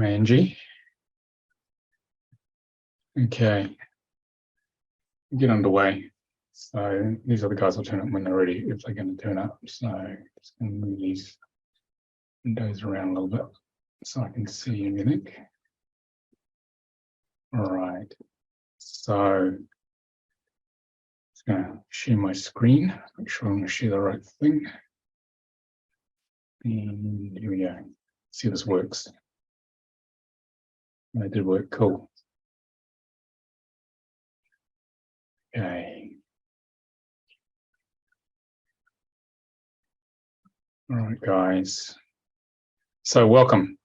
Angie. Okay, get underway. So these are the guys will turn up when they're ready, if they're going to turn up. So just going to move these windows around a little bit so I can see everything. All right, so just going to share my screen, make sure I'm going to share the right thing. And here we go. See if this works. That did work, cool. Okay. All right, guys. So welcome.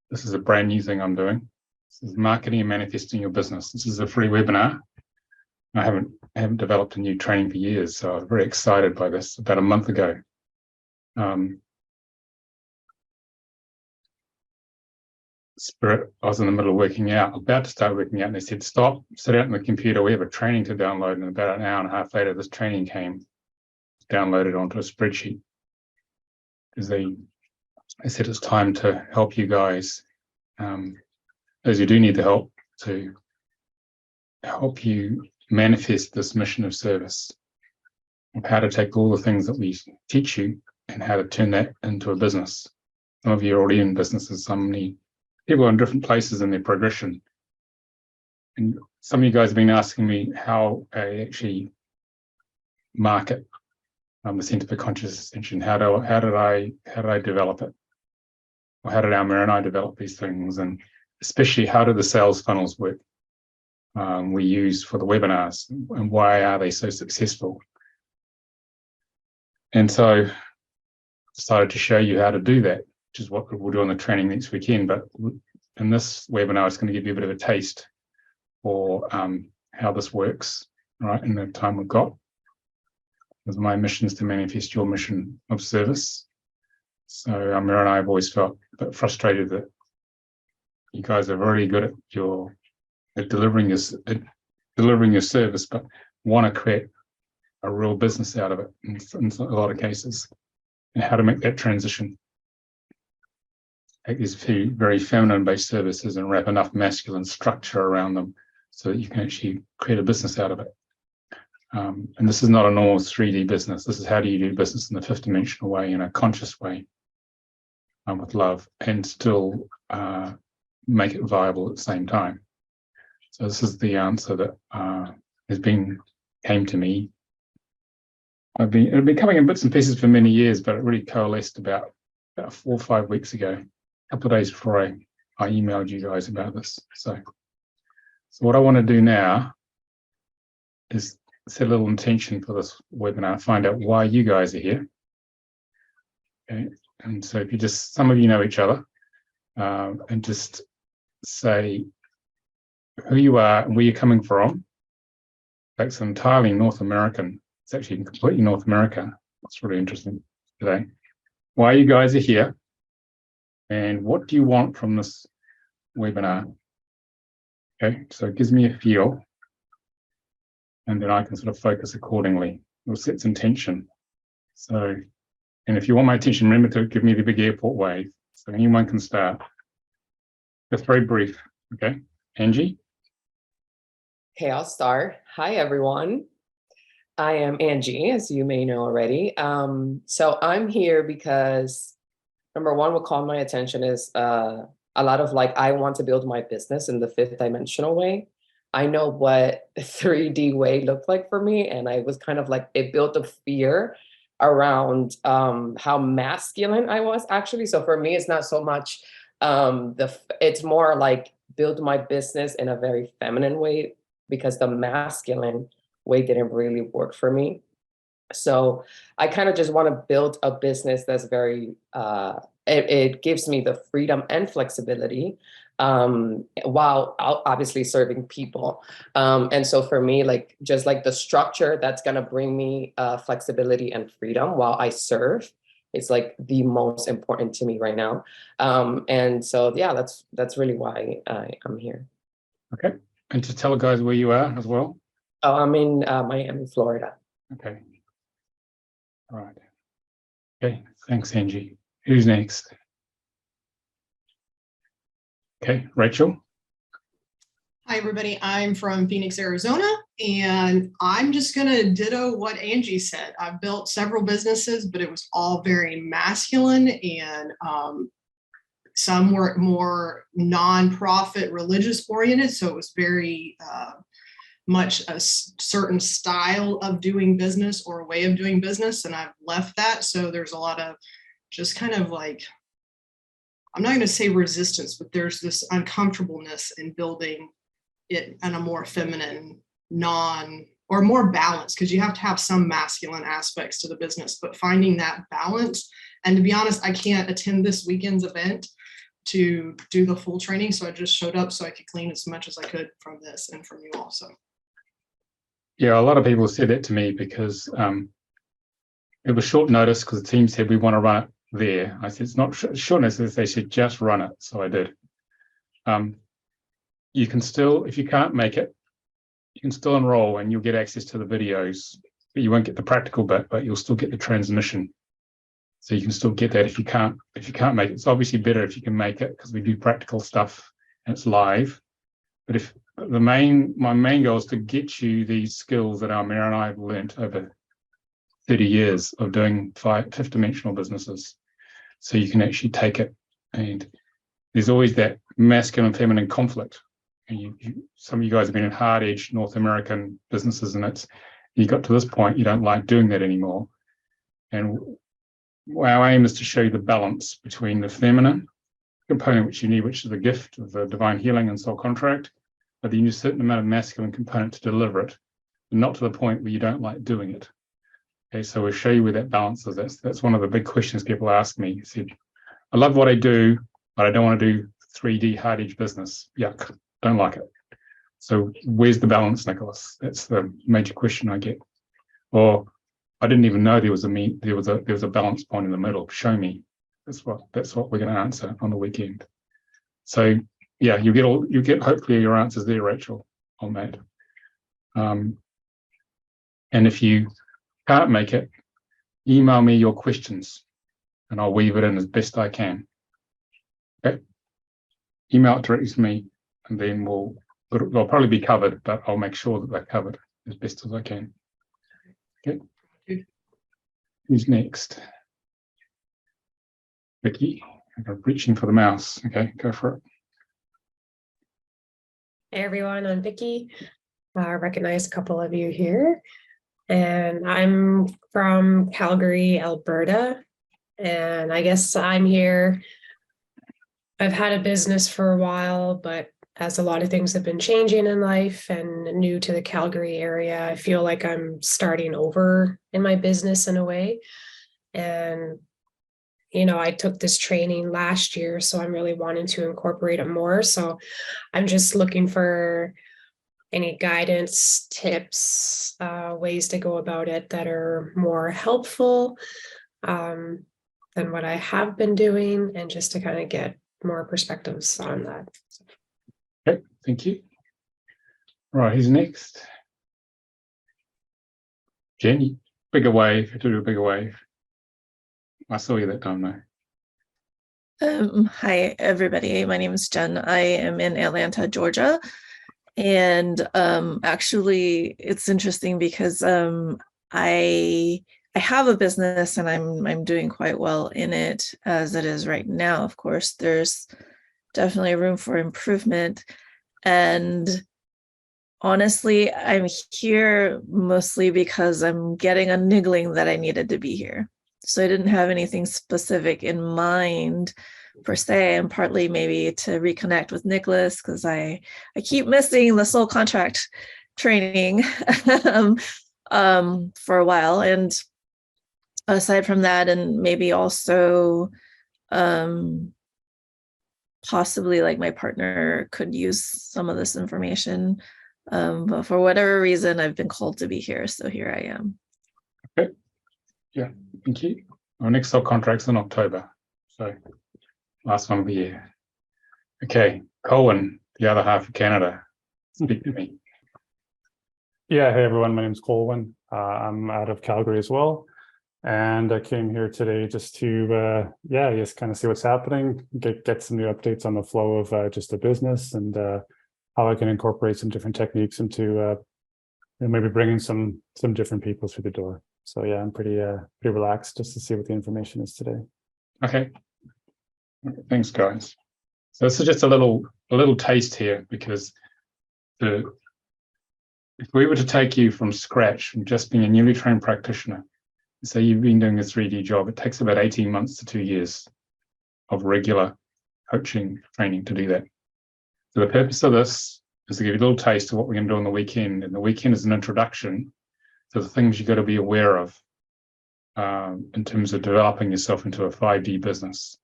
This is a brand new thing I'm doing. This is marketing and manifesting your business. This is a free webinar. I haven't developed a new training for years, so I was very excited by this about a month ago. Spirit, I was in the middle of working out, about to start working out, and they said, stop, sit out on the computer, we have a training to download. And about an hour and a half later, this training came downloaded onto a spreadsheet. Because they said it's time to help you guys, those who do need the help, to help you manifest this mission of service, of how to take all the things that we teach you and how to turn that into a business. Some of you are already in businesses, some need people are in different places in their progression. And some of you guys have been asking me how I actually market the Centre for Conscious Ascension. How did I develop it? Or how did Almir and I develop these things? And especially, how do the sales funnels work we use for the webinars, and why are they so successful? And so I decided to show you how to do that, which is what we'll do on the training next weekend. But in this webinar, it's going to give you a bit of a taste for how this works, right, in the time we've got. Because my mission is to manifest your mission of service. So Amira and I have always felt a bit frustrated that you guys are very good at delivering your service, but want to create a real business out of it in a lot of cases, and how to make that transition. Take these very feminine-based services and wrap enough masculine structure around them so that you can actually create a business out of it. And this is not a normal 3D business. This is how do you do business in a fifth dimensional way, in a conscious way, with love, and still make it viable at the same time. So this is the answer that came to me. It had been coming in bits and pieces for many years, but it really coalesced about 4 or 5 weeks ago, a couple of days before I emailed you guys about this. So what I want to do now is set a little intention for this webinar, find out why you guys are here. Okay, and so if you just, some of you know each other, and just say who you are and where you're coming from. That's entirely North American. It's actually completely North America. That's really interesting today. Why you guys are here, and what do you want from this webinar? Okay, so it gives me a feel, and then I can sort of focus accordingly. It sets intention. So, and if you want my attention, remember to give me the big airport wave. So anyone can start. Just very brief, okay? Angie? Okay, I'll start. Hi, everyone. I am Angie, as you may know already. So I'm here because, number one, what caught my attention is a lot of I want to build my business in the fifth dimensional way. I know what 3D way looked like for me, and I was kind of it built a fear around how masculine I was actually. So for me, it's not so much it's more build my business in a very feminine way, because the masculine way didn't really work for me. So I kind of just want to build a business that's very, it gives me the freedom and flexibility while obviously serving people. And so for me, just the structure that's going to bring me flexibility and freedom while I serve, it's the most important to me right now. And so, yeah, that's really why I'm here. Okay. And to tell guys where you are as well. Oh, I'm in Miami, Florida. Okay. All right. Okay, thanks, Angie. Who's next? Okay, Rachel. Hi, everybody. I'm from Phoenix, Arizona, and I'm just going to ditto what Angie said. I've built several businesses, but it was all very masculine, and some were more nonprofit, religious oriented. So it was very much a certain style of doing business or a way of doing business, and I've left that. So there's a lot of just kind of like, I'm not going to say resistance, but there's this uncomfortableness in building it in a more feminine, or more balanced, because you have to have some masculine aspects to the business, but finding that balance. And to be honest, I can't attend this weekend's event to do the full training. So I just showed up so I could glean as much as I could from this and from you also. Yeah, a lot of people said that to me because it was short notice because the team said we want to run it there. I said it's not short notice, they said just run it. So I did. You can still, if you can't make it, you can still enroll and you'll get access to the videos, but you won't get the practical bit, but you'll still get the transmission. So you can still get that if you can't make it. It's obviously better if you can make it because we do practical stuff and it's live. But if my main goal is to get you these skills that Almira and I have learnt over 30 years of doing fifth dimensional businesses. So you can actually take it, and there's always that masculine and feminine conflict. And some of you guys have been in hard edge North American businesses, and you got to this point, you don't like doing that anymore. And our aim is to show you the balance between the feminine component, which you need, which is the gift of the divine healing and soul contract, but then you need a certain amount of masculine component to deliver it, but not to the point where you don't like doing it. Okay, so we'll show you where that balance is. That's one of the big questions people ask me. They said, I love what I do, but I don't want to do 3D hard edge business. Yuck. Don't like it. So where's the balance, Nicolas? That's the major question I get. Or I didn't even know there was a balance point in the middle. Show me. That's what we're going to answer on the weekend. So yeah, you get hopefully your answers there, Rachel, on that. And if you can't make it, email me your questions and I'll weave it in as best I can. Okay. Email it directly to me. And then they'll probably be covered, but I'll make sure that they're covered as best as I can. Okay. Who's next? Vicky. I'm reaching for the mouse. Okay, go for it. Hey everyone, I'm Vicky. I recognize a couple of you here. And I'm from Calgary, Alberta. And I guess I'm here. I've had a business for a while, but as a lot of things have been changing in life and new to the Calgary area, I feel like I'm starting over in my business in a way. And, I took this training last year, so I'm really wanting to incorporate it more. So I'm just looking for any guidance, tips, ways to go about it that are more helpful than what I have been doing, and just to kind of get more perspectives on that. Okay, thank you. All right, who's next? Jenny, bigger wave, do a bigger wave. I saw you that time though. Hi, everybody. My name is Jen. I am in Atlanta, Georgia. And actually, it's interesting because I have a business and I'm doing quite well in it as it is right now. Of course, there's definitely room for improvement. And honestly, I'm here mostly because I'm getting a niggling that I needed to be here. So I didn't have anything specific in mind per se, and partly maybe to reconnect with Nicolas because I keep missing the soul contract training for a while. And aside from that, and maybe also possibly like my partner could use some of this information. But for whatever reason, I've been called to be here. So here I am. Okay. Yeah, thank you. Our next soul contract's in October. So last one of the year. Okay, Colin, the other half of Canada. Speak to me. Yeah, hey everyone, my name's Colwyn. I'm out of Calgary as well. And I came here today just to, just kind of see what's happening, get some new updates on the flow of just the business and how I can incorporate some different techniques into maybe bringing some different people through the door. So yeah, I'm pretty relaxed just to see what the information is today. Okay. Thanks, guys. So this is just a little taste here, because if we were to take you from scratch, from just being a newly trained practitioner, say you've been doing a 3D job, it takes about 18 months to 2 years of regular coaching training to do that. So the purpose of this is to give you a little taste of what we're going to do on the weekend. And the weekend is an introduction to the things you've got to be aware of in terms of developing yourself into a 5D business.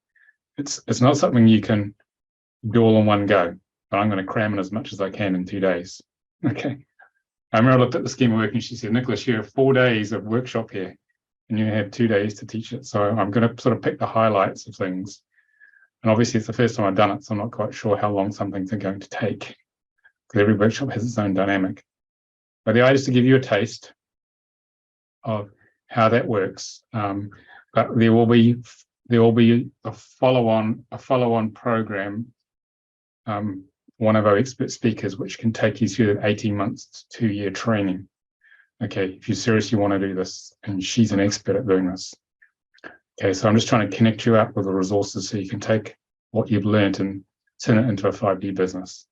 It's not something you can do all in one go, but I'm going to cram in as much as I can in 2 days. Okay. I remember I looked at the scheme of work and she said, Nicolas, you have 4 days of workshop here and you have 2 days to teach it. So I'm going to sort of pick the highlights of things. And obviously it's the first time I've done it, so I'm not quite sure how long some things are going to take, because every workshop has its own dynamic. But the idea is to give you a taste of how that works. But there will be a follow-on program, one of our expert speakers, which can take you through 18 months to 2-year training. Okay, if you seriously want to do this, and she's an expert at doing this. Okay, so I'm just trying to connect you up with the resources so you can take what you've learned and turn it into a 5D business.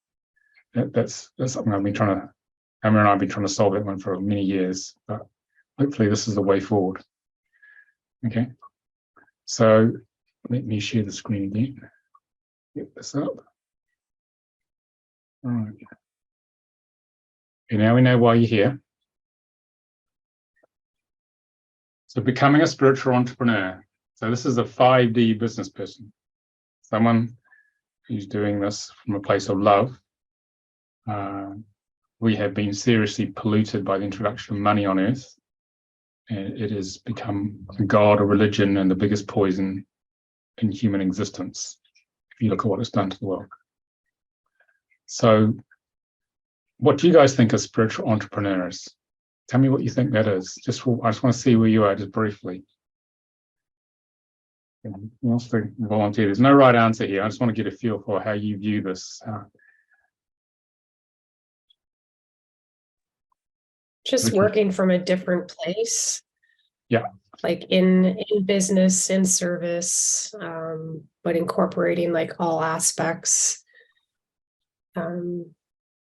That's something I've been trying to, Emma and I have been trying to solve that one for many years, but hopefully this is the way forward. Okay, so let me share the screen again. Get this up. All right. Okay, now we know why you're here. So becoming a spiritual entrepreneur. So this is a 5D business person, someone who's doing this from a place of love. We have been seriously polluted by the introduction of money on earth, and it has become a god, a religion, and the biggest poison in human existence, if you look at what it's done to the world. So what do you guys think of spiritual entrepreneurs? Tell me what you think that is. I just want to see where you are just briefly. Who wants to volunteer? There's no right answer here. I just want to get a feel for how you view this. Just working from a different place. Yeah. Like in business, in service, but incorporating like all aspects.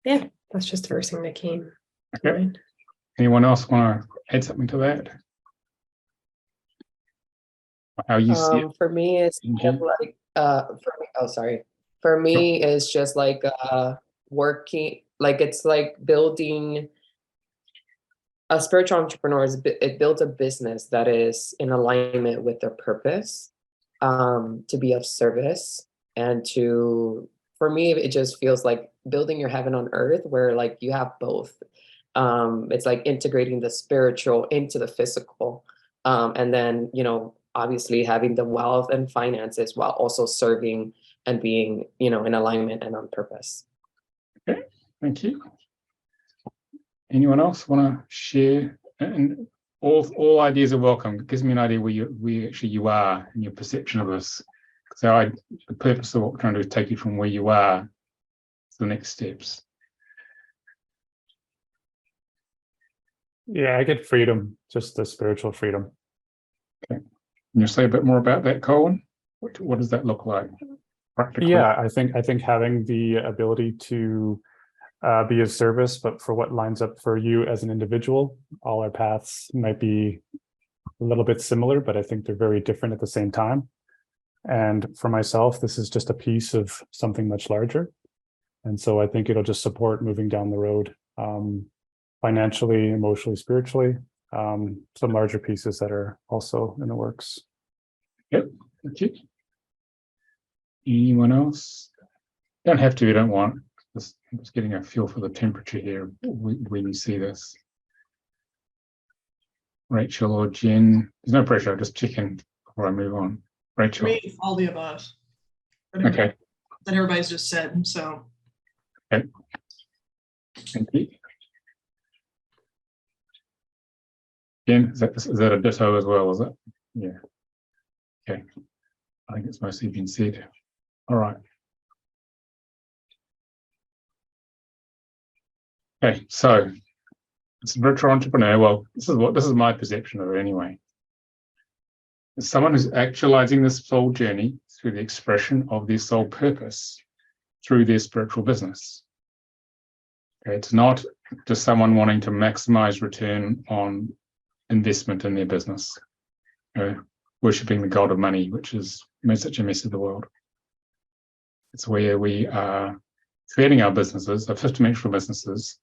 Yeah, that's just the first thing that came to mind. Anyone else want to add something to that? How you see it? For me, it's kind of like for me, it's just like working, like it's like building a spiritual entrepreneur. It builds a business that is in alignment with their purpose, to be of service, and for me, it just feels like building your heaven on earth, where like you have both. It's like integrating the spiritual into the physical, and then, obviously having the wealth and finances while also serving and being, in alignment and on purpose. Okay, thank you. Anyone else want to share? And all ideas are welcome. It gives me an idea where you are in your perception of this. So the purpose of what we're trying to do is take you from where you are to the next steps. Yeah, I get freedom, just the spiritual freedom. Okay. Can you say a bit more about that, Colin? What does that look like practically? Yeah, I think having the ability to be of service, but for what lines up for you as an individual. All our paths might be a little bit similar, but I think they're very different at the same time. And for myself, this is just a piece of something much larger. And so I think it'll just support moving down the road, financially, emotionally, spiritually, some larger pieces that are also in the works. Yep, thank you. Anyone else? Don't have to, you don't want. Just getting a feel for the temperature here when you see this. Rachel or Jen, there's no pressure, I'll just check in before I move on. Rachel. Me, all the above. Okay. That everybody's just said, so. Okay. Thank you. Again, is that a ditto as well, is it? Yeah. Okay. I think it's mostly been said. All right. Okay, so it's a virtual entrepreneur. Well, this is my perception of it anyway. It's someone who's actualizing this soul journey through the expression of their soul purpose through their spiritual business. Okay, it's not just someone wanting to maximize return on investment in their business, worshipping the god of money, which has made such a mess of the world. It's where we are creating our businesses, our fifth-dimensional businesses,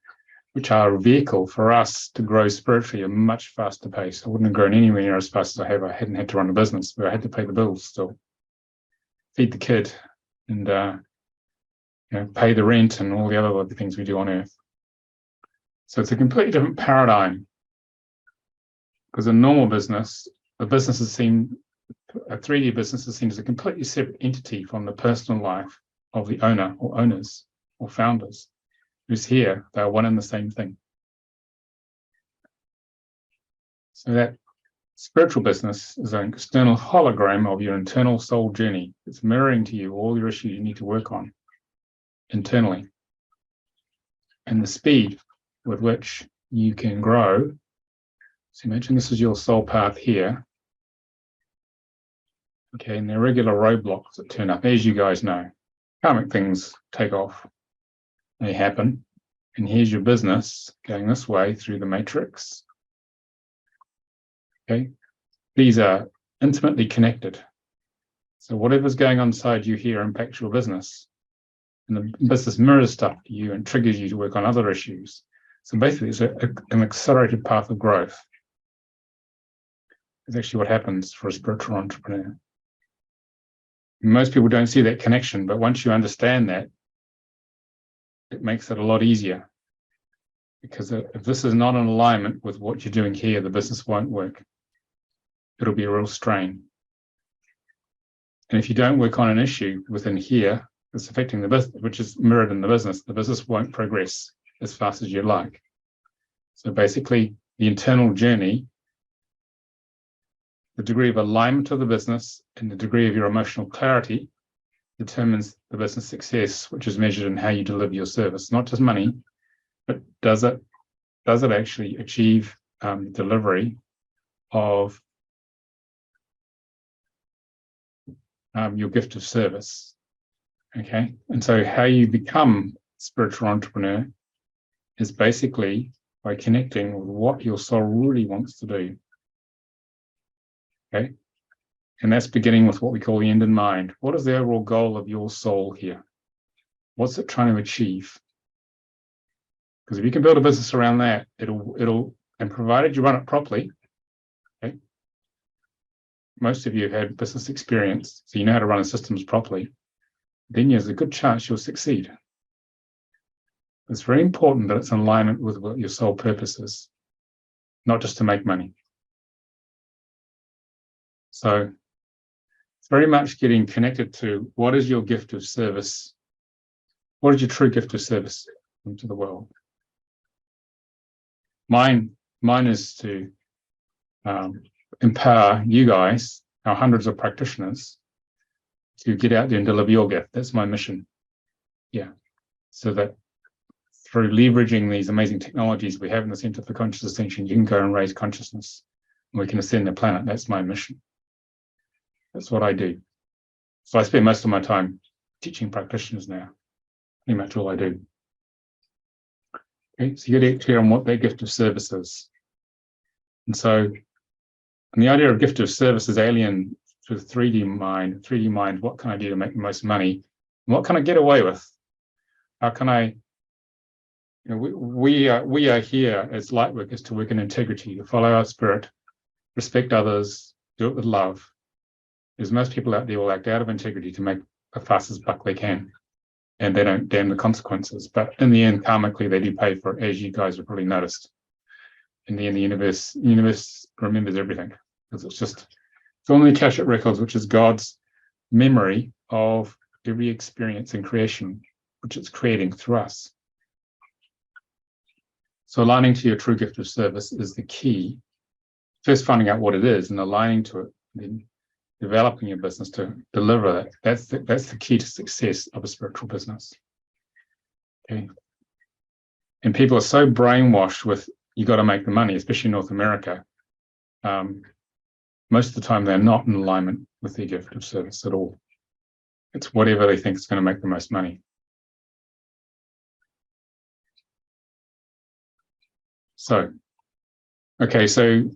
which are a vehicle for us to grow spiritually at a much faster pace. I wouldn't have grown anywhere near as fast as I have. I hadn't had to run a business, but I had to pay the bills still, feed the kid, and pay the rent and all the other things we do on Earth. So it's a completely different paradigm. Because a normal business, a 3D business is seen as a completely separate entity from the personal life of the owner or owners or founders. Who's here, they're one and the same thing. So that spiritual business is an external hologram of your internal soul journey. It's mirroring to you all your issues you need to work on internally. And the speed with which you can grow. So imagine this is your soul path here. Okay, and there are regular roadblocks that turn up, as you guys know. Karmic things take off. They happen, and here's your business going this way through the matrix. Okay, these are intimately connected. So whatever's going on inside you here impacts your business, and the business mirrors stuff to you and triggers you to work on other issues. So basically, it's an accelerated path of growth. It's actually what happens for a spiritual entrepreneur. Most people don't see that connection, but once you understand that, it makes it a lot easier, because if this is not in alignment with what you're doing here, the business won't work. It'll be a real strain. And if you don't work on an issue within here that's affecting the business, which is mirrored in the business won't progress as fast as you'd like. So basically, the internal journey, the degree of alignment of the business and the degree of your emotional clarity determines the business success, which is measured in how you deliver your service, not just money, but does it actually achieve delivery of your gift of service. Okay, and so how you become a spiritual entrepreneur is basically by connecting with what your soul really wants to do. Okay, and that's beginning with what we call the end in mind. What is the overall goal of your soul here? What's it trying to achieve? Because if you can build a business around that, it'll, and provided you run it properly, okay? Most of you have had business experience, so you know how to run the systems properly, then there's a good chance you'll succeed. It's very important that it's in alignment with what your sole purpose is, not just to make money. So it's very much getting connected to what is your gift of service? What is your true gift of service into the world? Mine is to empower you guys, our hundreds of practitioners, to get out there and deliver your gift. That's my mission. Yeah. So that through leveraging these amazing technologies we have in the Center for Conscious Ascension, you can go and raise consciousness and we can ascend the planet. That's my mission. That's what I do. So I spend most of my time teaching practitioners now. Pretty much all I do. Okay, so you get clear on what their gift of service is. And so, and the idea of gift of service is alien to the 3D mind. 3D mind, what can I do to make the most money? And what can I get away with? How can I, we are here as light workers to work in integrity, to follow our spirit, respect others, do it with love. There's most people out there will act out of integrity to make the fastest buck they can. And they don't damn the consequences. But in the end, karmically, they do pay for it, as you guys have probably noticed. In the end, the universe remembers everything. Because it's on the Akashic records, which is God's memory of every experience in creation, which it's creating through us. So aligning to your true gift of service is the key first finding out what it is and aligning to it, then developing your business to deliver that. That's the key to success of a spiritual business. Okay. And people are so brainwashed with you got to make the money, especially in North America. Most of the time they're not in alignment with their gift of service at all. It's whatever they think is going to make the most money. So, okay, so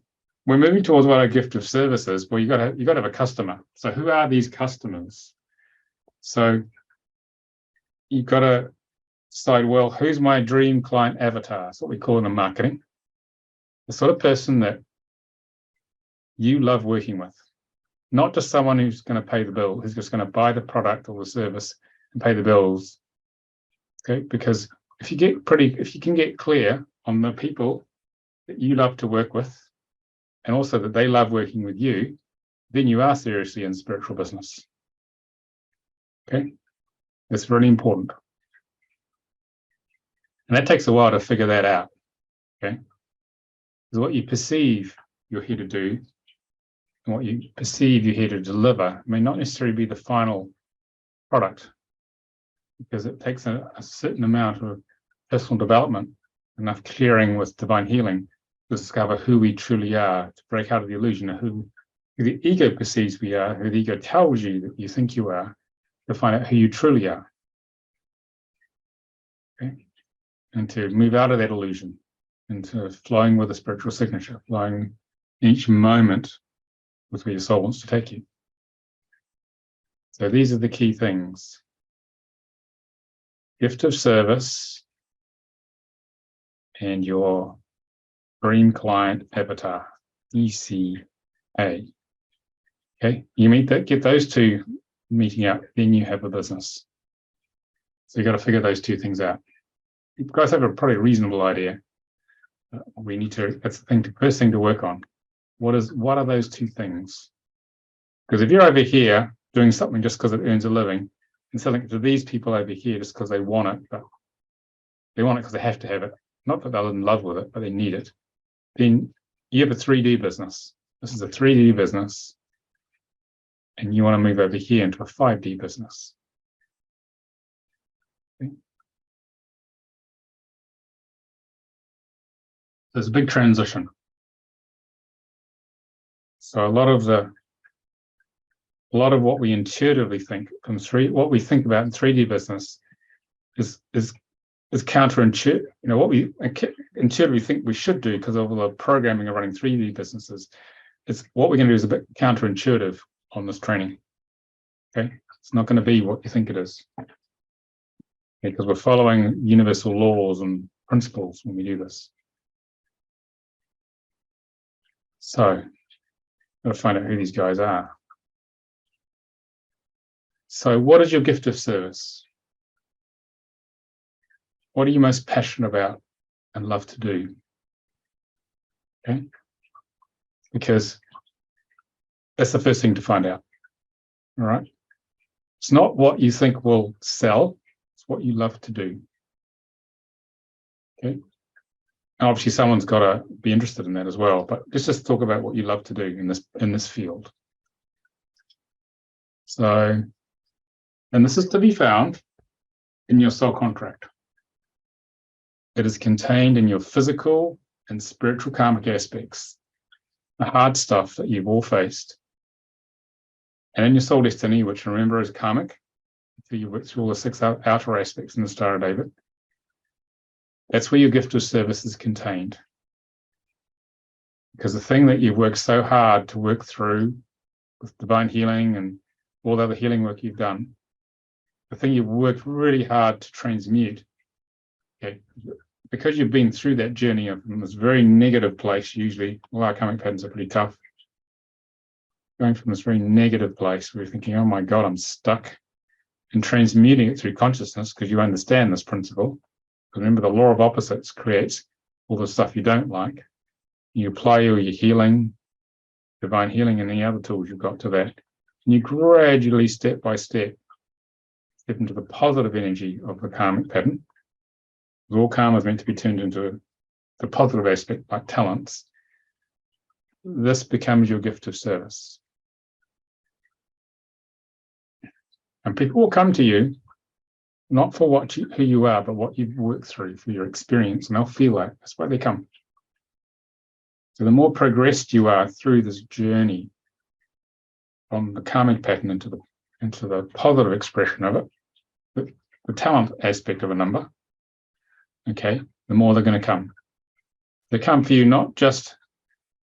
we're moving towards what our gift of service is. Well, you got to have a customer. So who are these customers? So you've got to decide, well, who's my dream client avatar? That's what we call it in marketing. The sort of person that you love working with, not just someone who's going to pay the bill, who's just going to buy the product or the service and pay the bills. Okay, because if you can get clear on the people that you love to work with, and also that they love working with you, then you are seriously in spiritual business. Okay, that's really important. And that takes a while to figure that out. Okay, because what you perceive you're here to do and what you perceive you're here to deliver may not necessarily be the final product, because it takes a certain amount of personal development, enough clearing with divine healing to discover who we truly are, to break out of the illusion of who the ego perceives we are, who the ego tells you that you think you are, to find out who you truly are. Okay? And to move out of that illusion into flowing with a spiritual signature, flowing each moment with where your soul wants to take you. So these are the key things. Gift of service and your dream client avatar, ECA. Okay, get those two meeting out, then you have a business. So you got to figure those two things out. You guys have a probably reasonable idea. That's the first thing to work on. What are those two things? Because if you're over here doing something just because it earns a living and selling it to these people over here just because they want it, but they want it because they have to have it, not that they're in love with it, but they need it, then you have a 3D business. This is a 3D business, and you want to move over here into a 5D business. Okay. There's a big transition. So a lot of what we intuitively think what we think about in 3D business is counterintuitive. You know, what we intuitively think we should do because of all the programming of running 3D businesses is what we're going to do is a bit counterintuitive on this training. Okay, it's not going to be what you think it is, because we're following universal laws and principles when we do this. So, got to find out who these guys are. So, what is your gift of service? What are you most passionate about and love to do? Okay, because that's the first thing to find out. All right, it's not what you think will sell; it's what you love to do. Okay. And obviously, someone's got to be interested in that as well. But let's just talk about what you love to do in this field. So, and this is to be found in your soul contract. It is contained in your physical and spiritual karmic aspects, the hard stuff that you've all faced, and in your soul destiny, which remember is karmic, until you work through all the 6 outer aspects in the Star of David. That's where your gift of service is contained. Because the thing that you've worked so hard to work through with divine healing and all the other healing work you've done, the thing you've worked really hard to transmute, okay, because you've been through that journey from this very negative place, usually, all our karmic patterns are pretty tough, going from this very negative place where you're thinking, oh my God, I'm stuck, and transmuting it through consciousness because you understand this principle. Remember, the law of opposites creates all the stuff you don't like. You apply all your healing, divine healing, and any other tools you've got to that. And you gradually, step by step into the positive energy of the karmic pattern. All karma is meant to be turned into the positive aspect, like talents. this becomes your gift of service. And people will come to you, not for who you are, but what you've worked through, for your experience, and they'll feel that. That's why they come. So the more progressed you are through this journey from the karmic pattern into the positive expression of it, the talent aspect of a number, okay, the more they're going to come. They come for you not just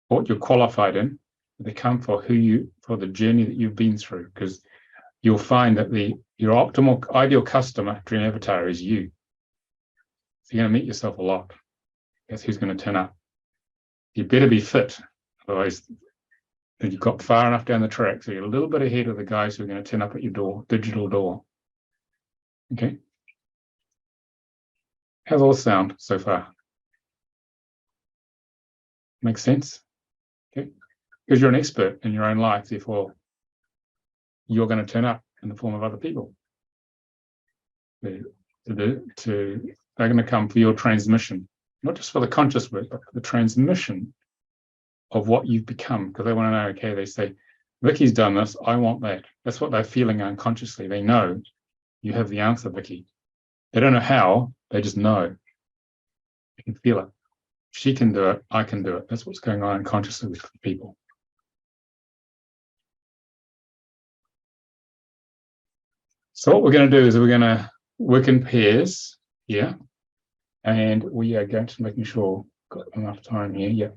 what you're qualified in, but they come for the journey that you've been through, because you'll find that your optimal ideal customer dream avatar is you. So you're going to meet yourself a lot. That's who's going to turn up. You better be fit, otherwise you've got far enough down the track, so you're a little bit ahead of the guys who are going to turn up at your door, digital door. Okay. How's all sound so far? Makes sense? Okay. Because you're an expert in your own life, therefore you're going to turn up in the form of other people. They're going to come for your transmission, not just for the conscious work, but for the transmission of what you've become, because they want to know, okay, they say, Vicky's done this, I want that. That's what they're feeling unconsciously. They know you have the answer, Vicky. They don't know how, they just know. They can feel it. She can do it, I can do it. That's what's going on unconsciously with people. So what we're going to do is we're going to work in pairs here, and we are going to making sure we've got enough time here. Yeah,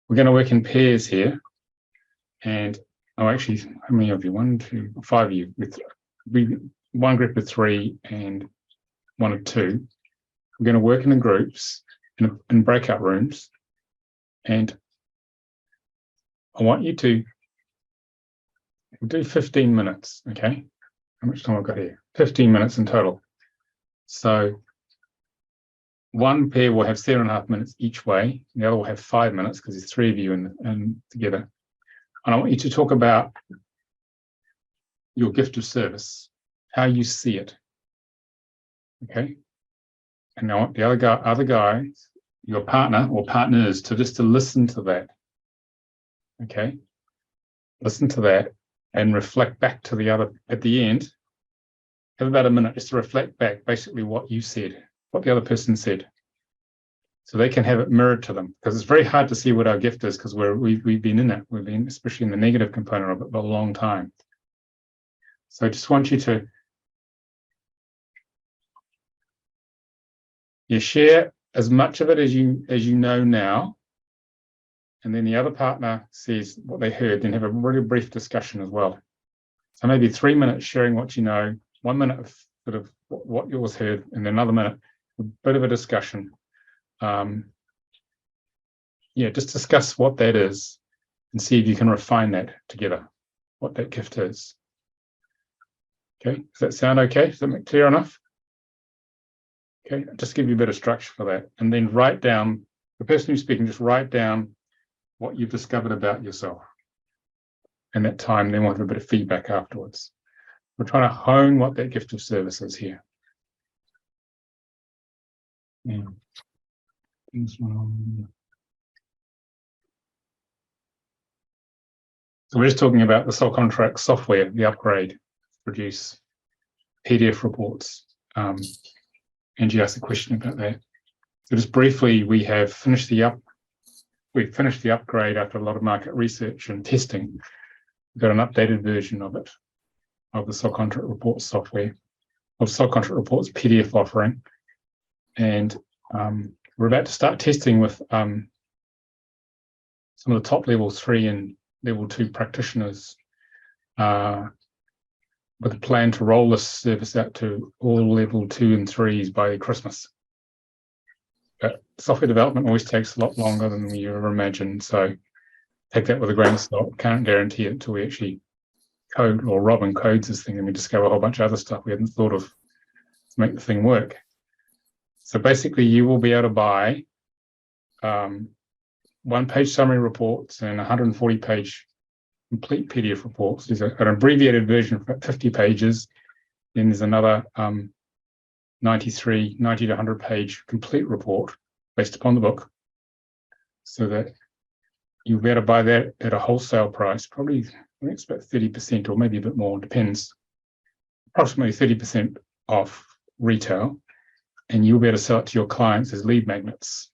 we're going to work in pairs here, and actually, how many of you? 1, 2, 5 of you with one group of 3 and one of 2. We're going to work in groups in breakout rooms, and I want you to do 15 minutes. Okay. How much time I've got here? 15 minutes in total. So one pair will have 7.5 minutes each way. And the other will have 5 minutes because there's 3 of you in together. And I want you to talk about your gift of service, how you see it. Okay. And I want the other guys, your partner or partners, to listen to that. Okay. Listen to that. And reflect back to the other at the end. Have about a minute just to reflect back basically what you said, what the other person said, so they can have it mirrored to them. Because it's very hard to see what our gift is, because we've been in it. We've been, especially in the negative component of it, for a long time. So I just want you to share as much of it as you know now. And then the other partner says what they heard, then have a really brief discussion as well. So maybe 3 minutes sharing what you know, 1 minute of sort of what yours heard, and then another minute, a bit of a discussion. Just discuss what that is and see if you can refine that together, what that gift is. Okay, does that sound okay? Is that clear enough? Okay, I'll just give you a bit of structure for that. And then write down, the person who's speaking, just write down what you've discovered about yourself. And that time, then we'll have a bit of feedback afterwards. We're trying to hone what that gift of service is here. Yeah. So we're just talking about the soul contract software, the upgrade to produce PDF reports. Angie asked a question about that. So just briefly, we have finished the upgrade after a lot of market research and testing. We've got an updated version of it, of the soul contract reports software, of soul contract reports PDF offering. And we're about to start testing with some of the top level 3 and level 2 practitioners with a plan to roll this service out to all level 2 and 3s by Christmas. But software development always takes a lot longer than you ever imagined. So take that with a grain of salt. Can't guarantee it until we actually code, or Robin codes this thing and we discover a whole bunch of other stuff we hadn't thought of to make the thing work. So basically you will be able to buy 1-page summary reports and 140-page complete PDF reports. There's an abbreviated version for 50 pages. Then there's another 90 to 100-page complete report based upon the book, so that you'll be able to buy that at a wholesale price, probably, I think it's about 30% or maybe a bit more, depends, approximately 30% off retail, and you'll be able to sell it to your clients as lead magnets.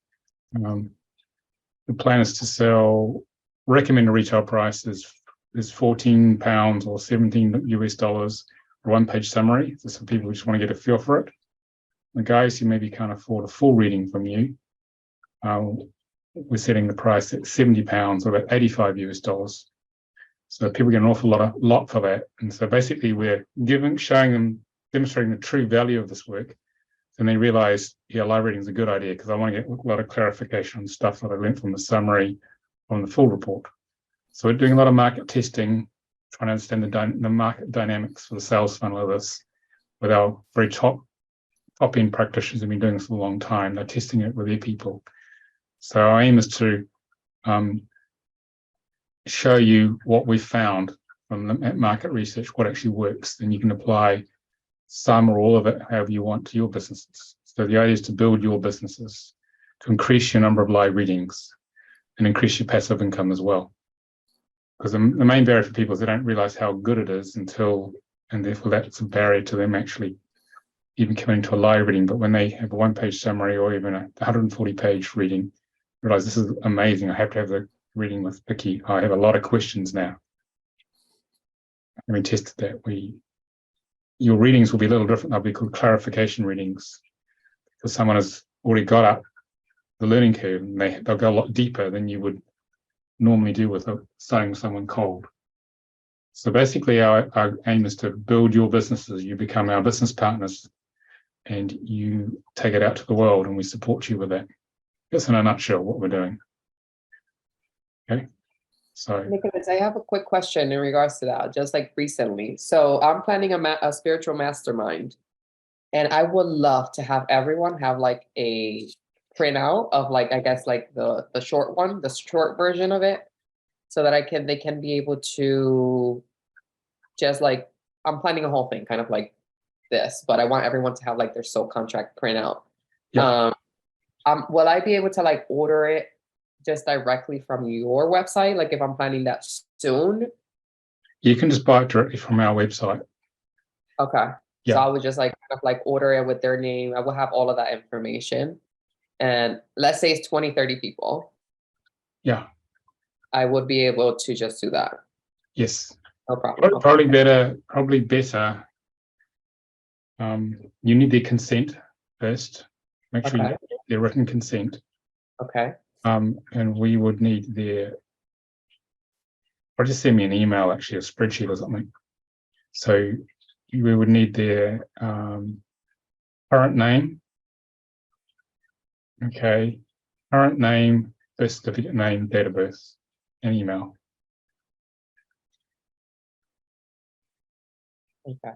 The plan is to sell, recommended retail price is £14 or $17 for a one-page summary. This is for people who just want to get a feel for it. The guys who maybe can't afford a full reading from you, we're setting the price at £70 or about $85. So people get an awful lot for that. And so basically we're showing them, demonstrating the true value of this work. And they realize, yeah, live reading is a good idea because I want to get a lot of clarification on stuff that I learned from the summary, from the full report. So we're doing a lot of market testing, trying to understand the market dynamics for the sales funnel of this with our very top-end practitioners who've been doing this for a long time. They're testing it with their people. So our aim is to show you what we found from the market research, what actually works, and you can apply some or all of it, however you want, to your businesses. So the idea is to build your businesses, to increase your number of live readings and increase your passive income as well. Because the main barrier for people is they don't realize how good it is and therefore that's a barrier to them actually even coming to a live reading. But when they have a one-page summary or even a 140-page reading, realize this is amazing. I have to have the reading with Vicky. I have a lot of questions now. And we tested that. Your readings will be a little different. They'll be called clarification readings because someone has already got up the learning curve and they'll go a lot deeper than you would normally do with starting someone cold. So basically our aim is to build your businesses. You become our business partners and you take it out to the world and we support you with that. That's in a nutshell what we're doing. Okay. So Nicolas, I have a quick question in regards to that, just like recently. So I'm planning a spiritual mastermind, and I would love to have everyone have like a printout of like, I guess like the short one, the short version of it, so that they can be able to just like, I'm planning a whole thing kind of like this, but I want everyone to have like their soul contract printout. yeah. Will I be able to like order it just directly from your website? Like if I'm planning that soon? You can just buy it directly from our website. Okay. Yeah. So I would just like kind of like order it with their name. I will have all of that information. And let's say it's 20, 30 people. Yeah. I would be able to just do that. Yes. No problem. Probably better. You need their consent first. Make sure you get their written consent. Okay. And we would need or just send me an email, actually, a spreadsheet or something. So we would need their current name. Okay. Current name, birth certificate name, date of birth, and email. Okay.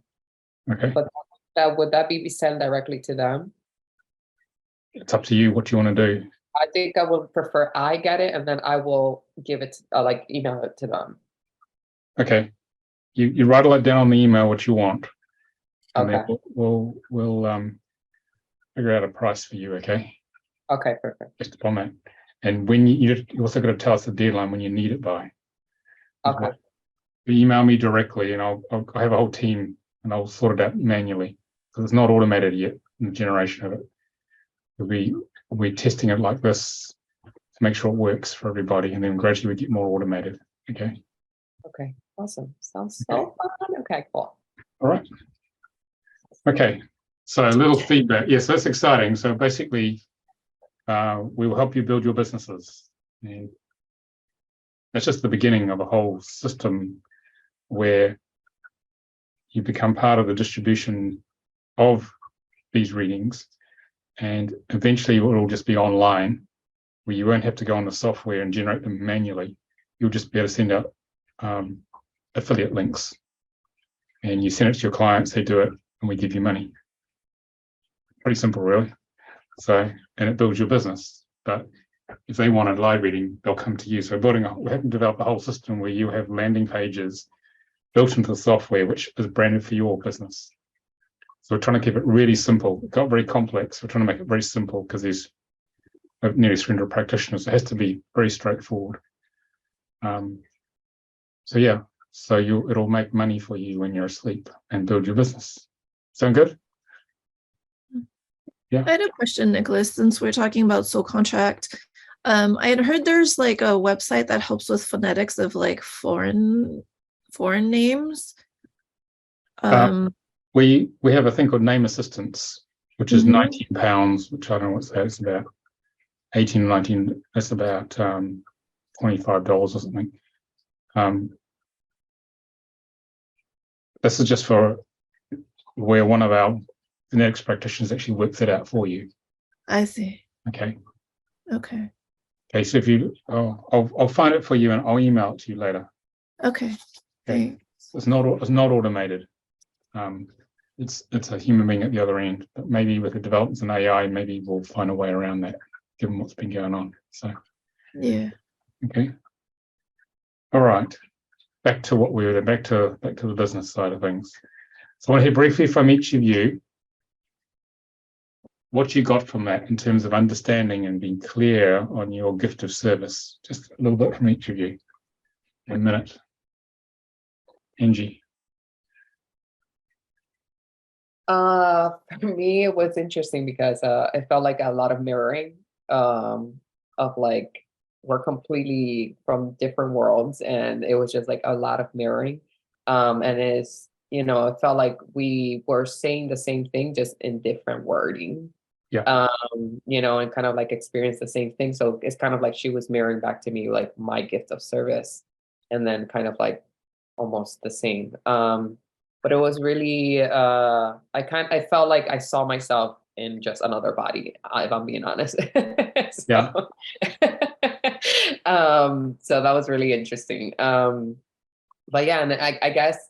Okay. But would that be sent directly to them? It's up to you what you want to do. I think I would prefer I get it and then I will give it, like email it to them. Okay. You write all that down on the email what you want. And Okay. then we'll figure out a price for you, okay? Okay, perfect. Based upon that. And when you also got to tell us the deadline when you need it by. Okay. You email me directly and I'll have a whole team and I'll sort it out manually because it's not automated yet in the generation of it. We're testing it like this to make sure it works for everybody, and then gradually we get more automated. Okay. Okay. Awesome. Sounds so fun. Okay, cool. All right. Okay. So a little feedback. Yes, that's exciting. So basically, we will help you build your businesses, and that's just the beginning of a whole system where you become part of the distribution of these readings. And eventually it will just be online where you won't have to go on the software and generate them manually. You'll just be able to send out affiliate links and you send it to your clients, they do it, and we give you money. Pretty simple, really. So, and it builds your business. But if they want a live reading, they'll come to you. So we haven't developed a whole system where you have landing pages built into the software, which is branded for your business. So we're trying to keep it really simple. It got very complex. We're trying to make it very simple because there's nearly 300 practitioners. It has to be very straightforward. So yeah, so it'll make money for you when you're asleep and build your business. Sound good? Yeah. I had a question, Nicholas, since we're talking about soul contract. I had heard there's like a website that helps with phonetics of like foreign names. We have a thing called Name Assistance, which is Mhm. £19, which I don't know what's that. It's about 18, 19. That's about $25 or something. This is just for where one of our phonetics practitioners actually works it out for you. I see. Okay. Okay. Okay. So if you, I'll find it for you and I'll email it to you later. Okay. Okay. It's not automated. It's a human being at the other end, but maybe with the developments in AI, maybe we'll find a way around that, given what's been going on. So Yeah. okay. All right. Back to what we were back to the business side of things. So I want to hear briefly from each of you what you got from that in terms of understanding and being clear on your gift of service. Just a little bit from each of you. 1 minute. Angie. For me, it was interesting because it felt like a lot of mirroring of like we're completely from different worlds, and it was just like a lot of mirroring. And it's, it felt like we were saying the same thing just in different wording. Yeah. And kind of like experience the same thing. So it's kind of like she was mirroring back to me like my gift of service, and then kind of like almost the same. But it was really I felt like I saw myself in just another body, if I'm being honest. Yeah. So that was really interesting. But yeah, and I guess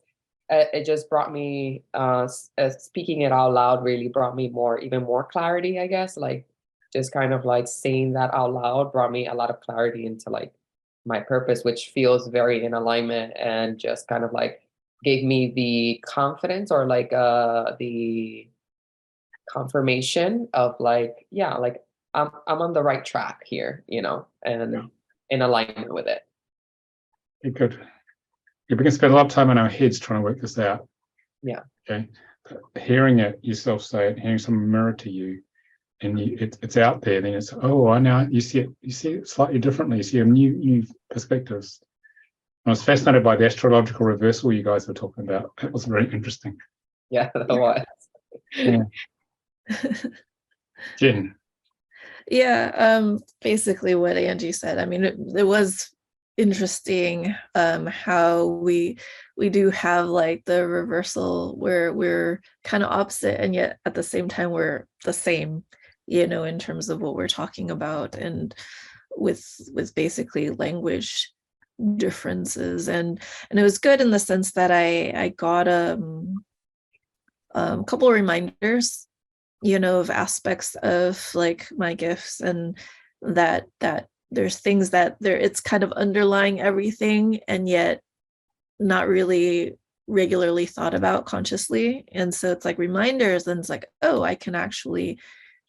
it just brought me speaking it out loud really brought me even more clarity, I guess. Like just kind of like saying that out loud brought me a lot of clarity into like my purpose, which feels very in alignment, and just kind of like gave me the confidence or like the confirmation of like, yeah, like I'm on the right track here, and in alignment with it. Okay, good. Yeah, we can spend a lot of time in our heads trying to work this out. Yeah. Okay. But hearing it yourself say it, hearing someone mirror to you, and it's out there, then it's, oh, I know you see it slightly differently. You see a new perspectives. I was fascinated by the astrological reversal you guys were talking about. That was very interesting. Yeah, that was. Yeah. Jen. Yeah, basically what Angie said. I mean, it was interesting how we do have like the reversal where we're kind of opposite, and yet at the same time we're the same, in terms of what we're talking about, and with basically language differences. And it was good in the sense that I got a couple of reminders, of aspects of like my gifts, and that there's things that it's kind of underlying everything, and yet not really regularly thought about consciously. And so it's like reminders, and it's like, oh, I can actually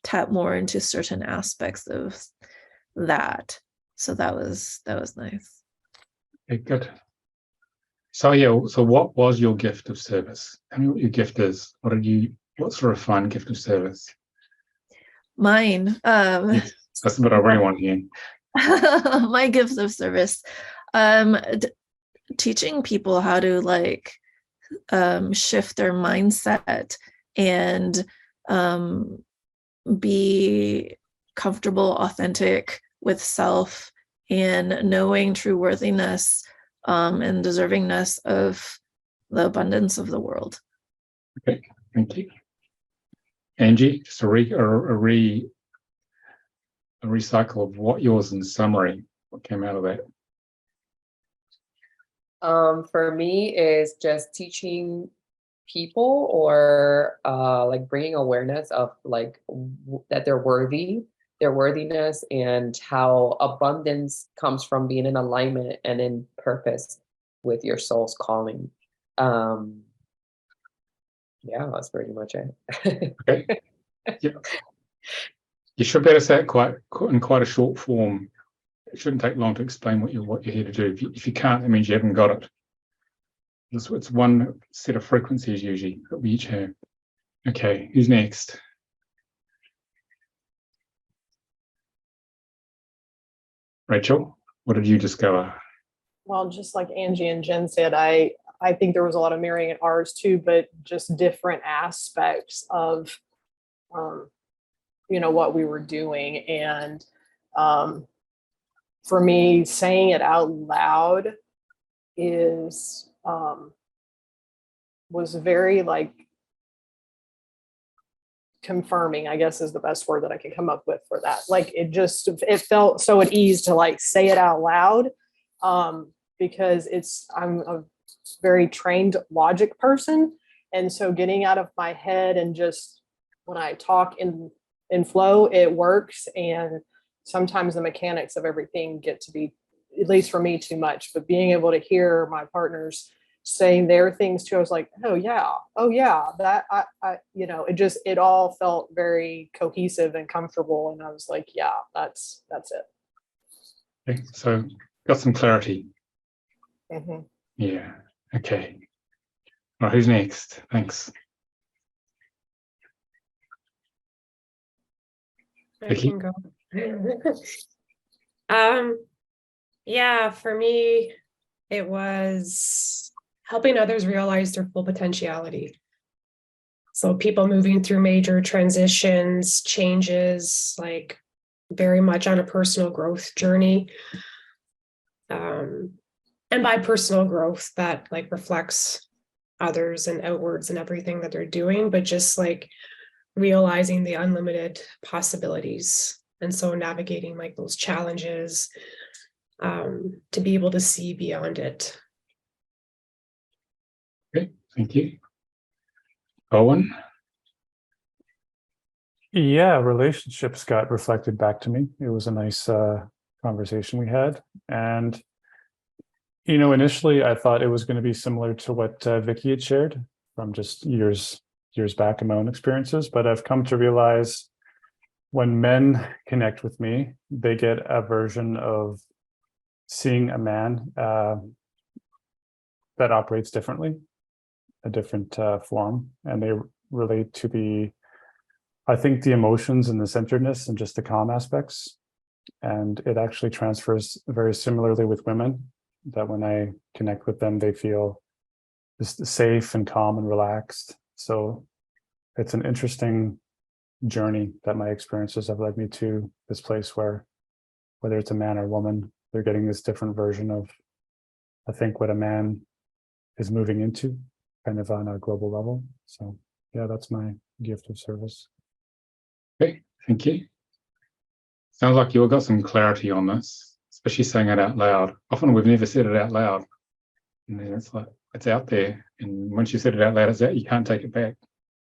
tap more into certain aspects of that. So that was nice. Okay, good. So yeah, so what was your gift of service? Tell me what your gift is. What sort of fun gift of service? Mine. Yes, that's what I really want to hear. My gifts of service. Teaching people how to like shift their mindset and be comfortable, authentic with self, and knowing true worthiness and deservingness of the abundance of the world. Okay, thank you. Angie, just a recycle of what yours in summary, what came out of that? For me is just teaching people, or like bringing awareness of like that they're worthy, their worthiness, and how abundance comes from being in alignment and in purpose with your soul's calling. Yeah, that's pretty much it. Okay. Yeah. You should better say it in quite a short form, it shouldn't take long to explain what you're here to do. If you can't, it means you haven't got it. It's one set of frequencies usually that we each have. Okay, who's next? Rachel, what did you discover? Well, just like Angie and Jen said, I think there was a lot of mirroring in ours too, but just different aspects of, what we were doing. And for me, saying it out loud was very like confirming, I guess is the best word that I can come up with for that. Like it felt so at ease to like say it out loud. Because I'm a very trained logic person. And so getting out of my head and just when I talk in flow, it works. And sometimes the mechanics of everything get to be, at least for me, too much. But being able to hear my partners saying their things too, I was like, oh yeah, that it all felt very cohesive and comfortable. And I was like, yeah, that's it. Okay, so got some clarity. Mm-hmm. Yeah. Okay. All right, who's next? Thanks. I Vicky? can go. Yeah, for me, it was helping others realize their full potentiality. So people moving through major transitions, changes, like very much on a personal growth journey. And by personal growth, that like reflects others and outwards and everything that they're doing, but just like realizing the unlimited possibilities. And so navigating like those challenges to be able to see beyond it. Okay, thank you. Owen? Yeah, relationships got reflected back to me. It was a nice conversation we had. And, initially I thought it was going to be similar to what Vicky had shared from just years back in my own experiences. But I've come to realize when men connect with me, they get a version of seeing a man that operates differently, a different form, and they relate to I think the emotions and the centeredness and just the calm aspects. And it actually transfers very similarly with women, that when I connect with them, they feel just safe and calm and relaxed. So it's an interesting journey that my experiences have led me to this place where, whether it's a man or woman, they're getting this different version of, I think, what a man is moving into kind of on a global level. So yeah, that's my gift of service. Okay, thank you. Sounds like you all got some clarity on this, especially saying it out loud. Often we've never said it out loud. And then it's like, it's out there. And once you said it out loud, it's out, you can't take it back.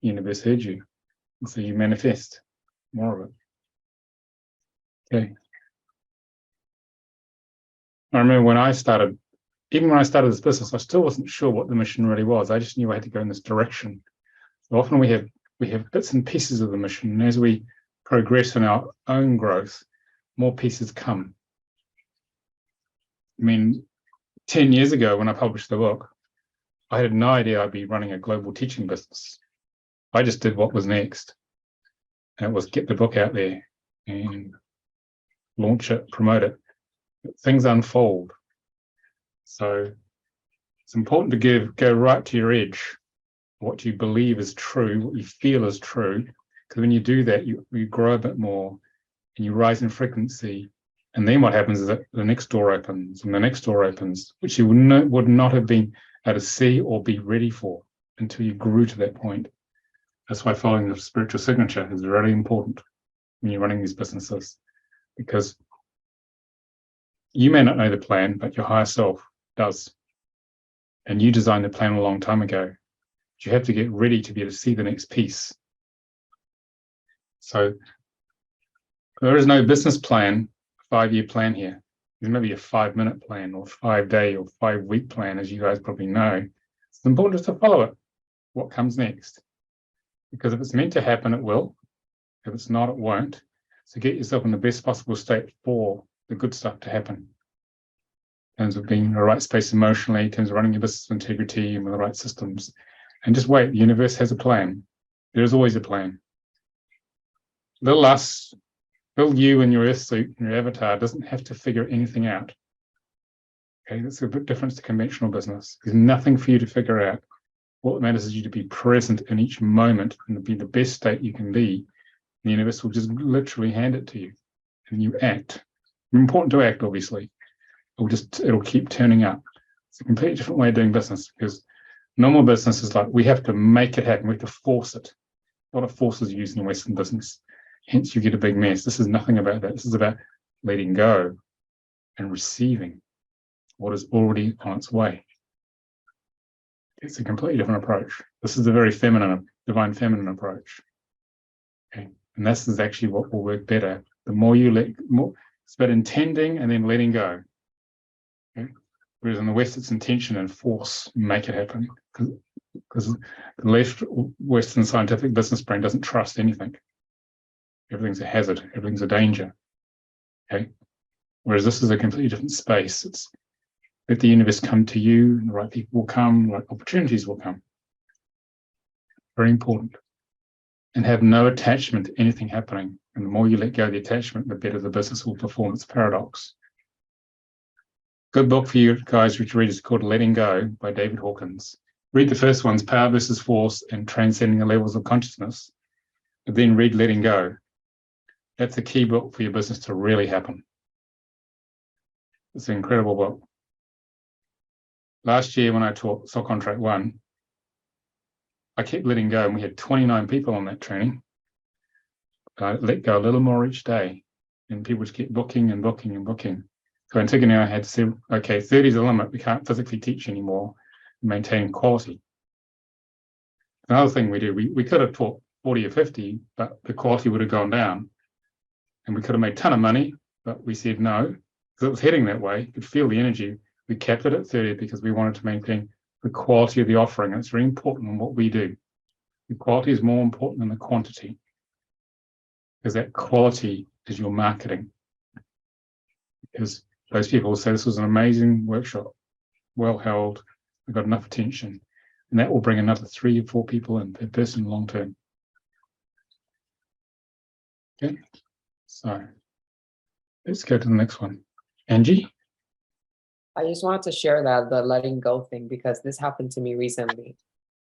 The universe heard you. And so you manifest more of it. Okay. I remember when I started, even when I started this business, I still wasn't sure what the mission really was. I just knew I had to go in this direction. So often we have bits and pieces of the mission, and as we progress in our own growth, more pieces come. I mean, 10 years ago when I published the book, I had no idea I'd be running a global teaching business. I just did what was next. And it was get the book out there and launch it, promote it. Things unfold. So it's important to go right to your edge. What you believe is true, what you feel is true, because when you do that, you grow a bit more and you rise in frequency. And then what happens is that the next door opens and the next door opens, which you would not have been able to see or be ready for until you grew to that point. That's why following the spiritual signature is really important when you're running these businesses, because you may not know the plan, but your higher self does. And you designed the plan a long time ago. You have to get ready to be able to see the next piece. So there is no business plan, 5-year plan here. There's maybe a 5-minute plan or 5-day or 5-week plan, as you guys probably know. It's important just to follow it. What comes next? Because if it's meant to happen, it will. If it's not, it won't. So get yourself in the best possible state for the good stuff to happen. In terms of being in the right space emotionally, in terms of running your business with integrity and with the right systems. And just wait, the universe has a plan. There is always a plan. Little us, little you in your earth suit and your avatar doesn't have to figure anything out. Okay, that's a bit different to conventional business. There's nothing for you to figure out. What matters is you to be present in each moment and to be the best state you can be. The universe will just literally hand it to you, and you act. It's important to act, obviously. It'll keep turning up. It's a completely different way of doing business, because normal business is like we have to make it happen. We have to force it. A lot of forces are used in Western business. Hence, you get a big mess. This is nothing about that. This is about letting go and receiving what is already on its way. It's a completely different approach. This is a very feminine, divine feminine approach. Okay, and this is actually what will work better. The more you it's about intending and then letting go. Okay? Whereas in the West, it's intention and force, make it happen. Because the left Western scientific business brain doesn't trust anything. Everything's a hazard, everything's a danger. Okay. Whereas this is a completely different space. It's let the universe come to you, the right people will come, the right opportunities will come. Very important. And have no attachment to anything happening. And the more you let go of the attachment, the better the business will perform. It's a paradox. Good book for you guys which read is called Letting Go by David Hawkins. Read the first ones, Power versus Force and Transcending the Levels of Consciousness. But then read Letting Go. That's a key book for your business to really happen. It's an incredible book. Last year when I taught Soul Contract 1, I kept letting go, and we had 29 people on that training. I let go a little more each day, and people just kept booking and booking and booking. So Antigone and I had to say, okay, 30 is the limit. We can't physically teach anymore and maintain quality. Another thing we do, we could have taught 40 or 50, but the quality would have gone down. And we could have made a ton of money, but we said no, because it was heading that way. You could feel the energy. We kept it at 30 because we wanted to maintain the quality of the offering. And it's very important in what we do. The quality is more important than the quantity, because that quality is your marketing. Because those people will say this was an amazing workshop, well held, we got enough attention, and that will bring another 3 or 4 people in per person long term. Okay, so let's go to the next one. Angie? I just wanted to share that, the letting go thing, because this happened to me recently.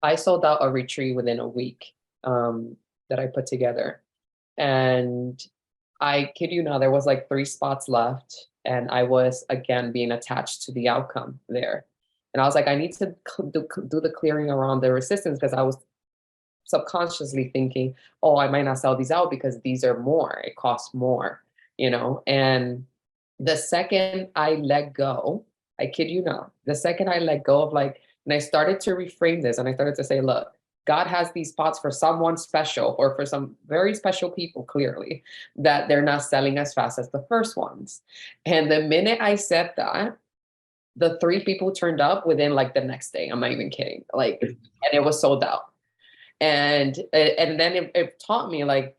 I sold out a retreat within a week that I put together. And I kid you not, there was like 3 spots left. And I was, again, being attached to the outcome there. And I was like, I need to do the clearing around the resistance, because I was subconsciously thinking, oh, I might not sell these out because these are more, it costs more, you know? And the second I let go, I kid you not, the second I let go of like, and I started to reframe this and I started to say, look, God has these spots for someone special or for some very special people, clearly, that they're not selling as fast as the first ones. And the minute I said that, the 3 people turned up within like the next day. I'm not even kidding. Like, and it was sold out. And then it taught me like,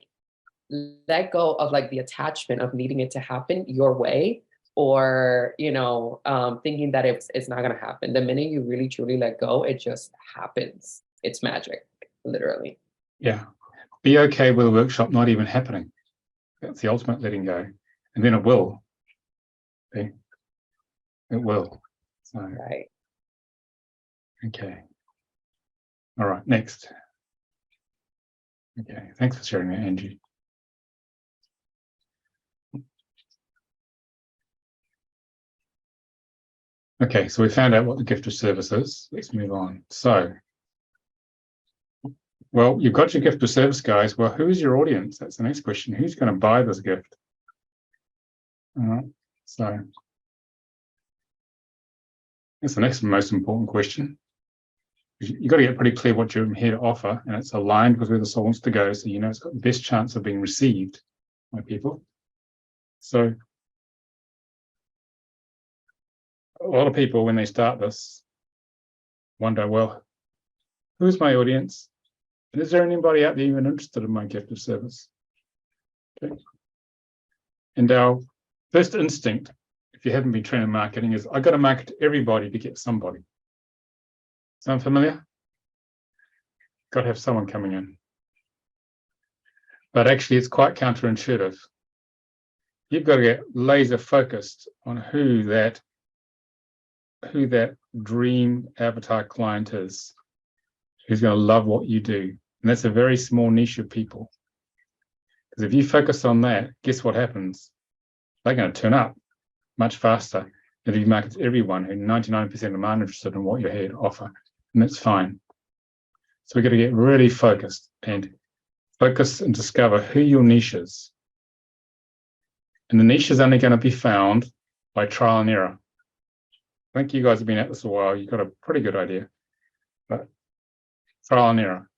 let go of like the attachment of needing it to happen your way, or, you know, thinking that it's not going to happen. The minute you really truly let go, it just happens. It's magic, literally. Yeah. Be okay with a workshop not even happening. That's the ultimate letting go. And then it will. Okay. It will. So, Right. okay. All right, next. Okay, thanks for sharing that, Angie. Okay, so we found out what the gift of service is. Let's move on. So, well, you've got your gift of service, guys. Well, who is your audience? That's the next question. Who's going to buy this gift? All right, so that's the next most important question. You've got to get pretty clear what you're here to offer, and it's aligned with where the soul wants to go, so you know it's got the best chance of being received by people. So a lot of people, when they start this, wonder, well, who's my audience? And is there anybody out there even interested in my gift of service? Okay. And our First instinct, if you haven't been trained in marketing, is I've got to market to everybody to get somebody. Sound familiar? Got to have someone coming in. But actually, it's quite counterintuitive. You've got to get laser focused on who that dream avatar client is, who's going to love what you do. And that's a very small niche of people. Because if you focus on that, guess what happens? They're going to turn up much faster than if you market to everyone who 99% of them aren't interested in what you had to offer. And that's fine. So we've got to get really focused and discover who your niche is. And the niche is only going to be found by trial and error. I think you guys have been at this a while. You've got a pretty good idea. But trial and error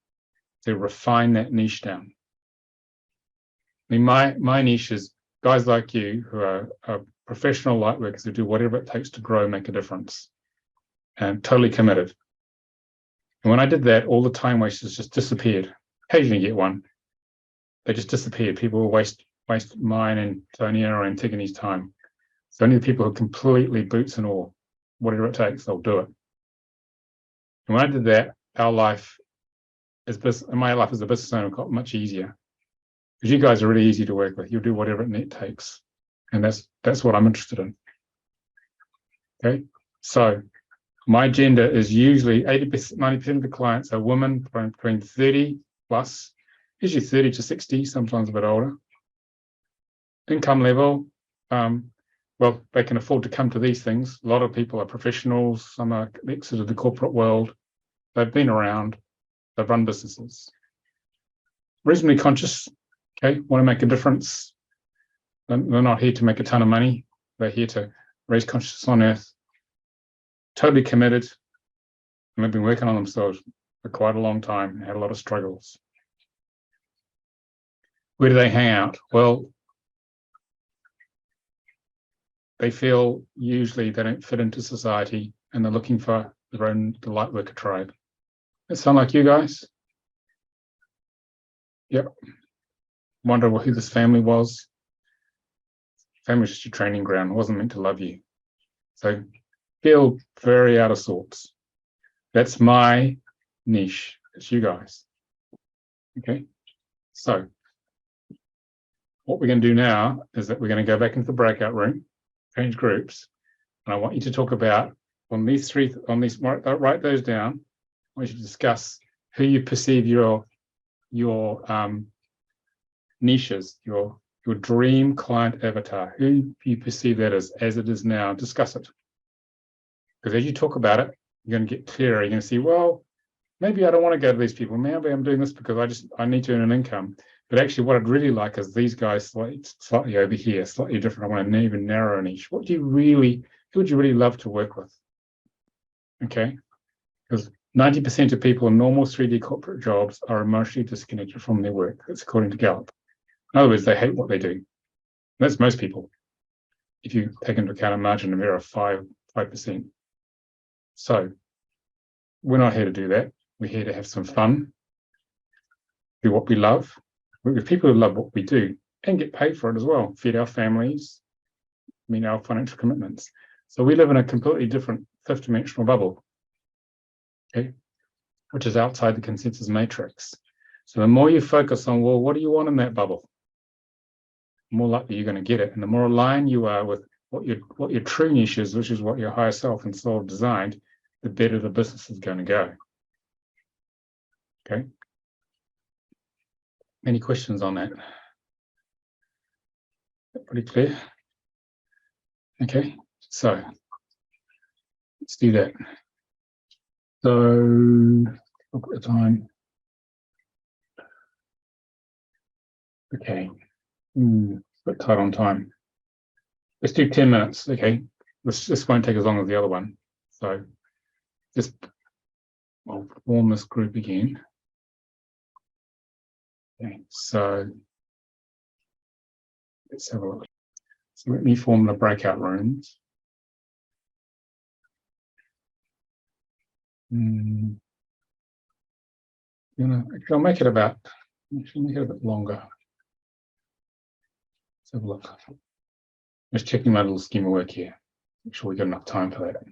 to refine that niche down. I mean, my niche is guys like you who are professional light workers who do whatever it takes to grow and make a difference. And totally committed. And when I did that, all the time wasters just disappeared. Occasionally get one. They just disappeared. People will waste mine and Tonya or Antigone's time. So only the people who are completely boots and all, whatever it takes, they'll do it. And when I did that, my life as a business owner got much easier. Because you guys are really easy to work with. You'll do whatever it takes. And that's what I'm interested in. Okay. So my gender is usually 80%, 90% of the clients are women between 30 plus, usually 30 to 60, sometimes a bit older. Income level, well, they can afford to come to these things. A lot of people are professionals. Some are exited the corporate world. They've been around. They've run businesses. Reasonably conscious, okay, want to make a difference. They're not here to make a ton of money. They're here to raise consciousness on earth. Totally committed. And they've been working on themselves for quite a long time and had a lot of struggles. Where do they hang out? Well, they feel usually they don't fit into society and they're looking for the light worker tribe. That sound like you guys? Yep. Wonder who this family was. Family was just your training ground. It wasn't meant to love you. So feel very out of sorts. That's my niche. It's you guys. Okay. So what we're going to do now is that we're going to go back into the breakout room, change groups, and I want you to talk about write those down. I want you to discuss who you perceive your niches, your dream client avatar, who you perceive that as it is now. Discuss it. Because as you talk about it, you're going to get clearer. You're going to see, well, maybe I don't want to go to these people. Maybe I'm doing this because I need to earn an income. But actually what I'd really like is these guys slightly over here, slightly different. I want to even narrow a niche. Who would you really love to work with? Okay. Because 90% of people in normal 3D corporate jobs are emotionally disconnected from their work. That's according to Gallup. In other words, they hate what they do. That's most people. If you take into account a margin of error of 5%. So we're not here to do that. We're here to have some fun, do what we love. With people who love what we do and get paid for it as well, feed our families, meet our financial commitments. So we live in a completely different fifth dimensional bubble, okay, which is outside the consensus matrix. So the more you focus on, well, what do you want in that bubble? The more likely you're going to get it. And the more aligned you are with what your true niche is, which is what your higher self and soul designed, the better the business is going to go. Okay. Any questions on that? Pretty clear. Okay, so let's do that. So look at the time. Okay, bit tight on time. Let's do 10 minutes. Okay, this won't take as long as the other one. So just I'll form this group again. Okay, so let's have a look. So let me form the breakout rooms. I'll make it a bit longer. Let's have a look. Just checking my little scheme of work here. Make sure we got enough time for that.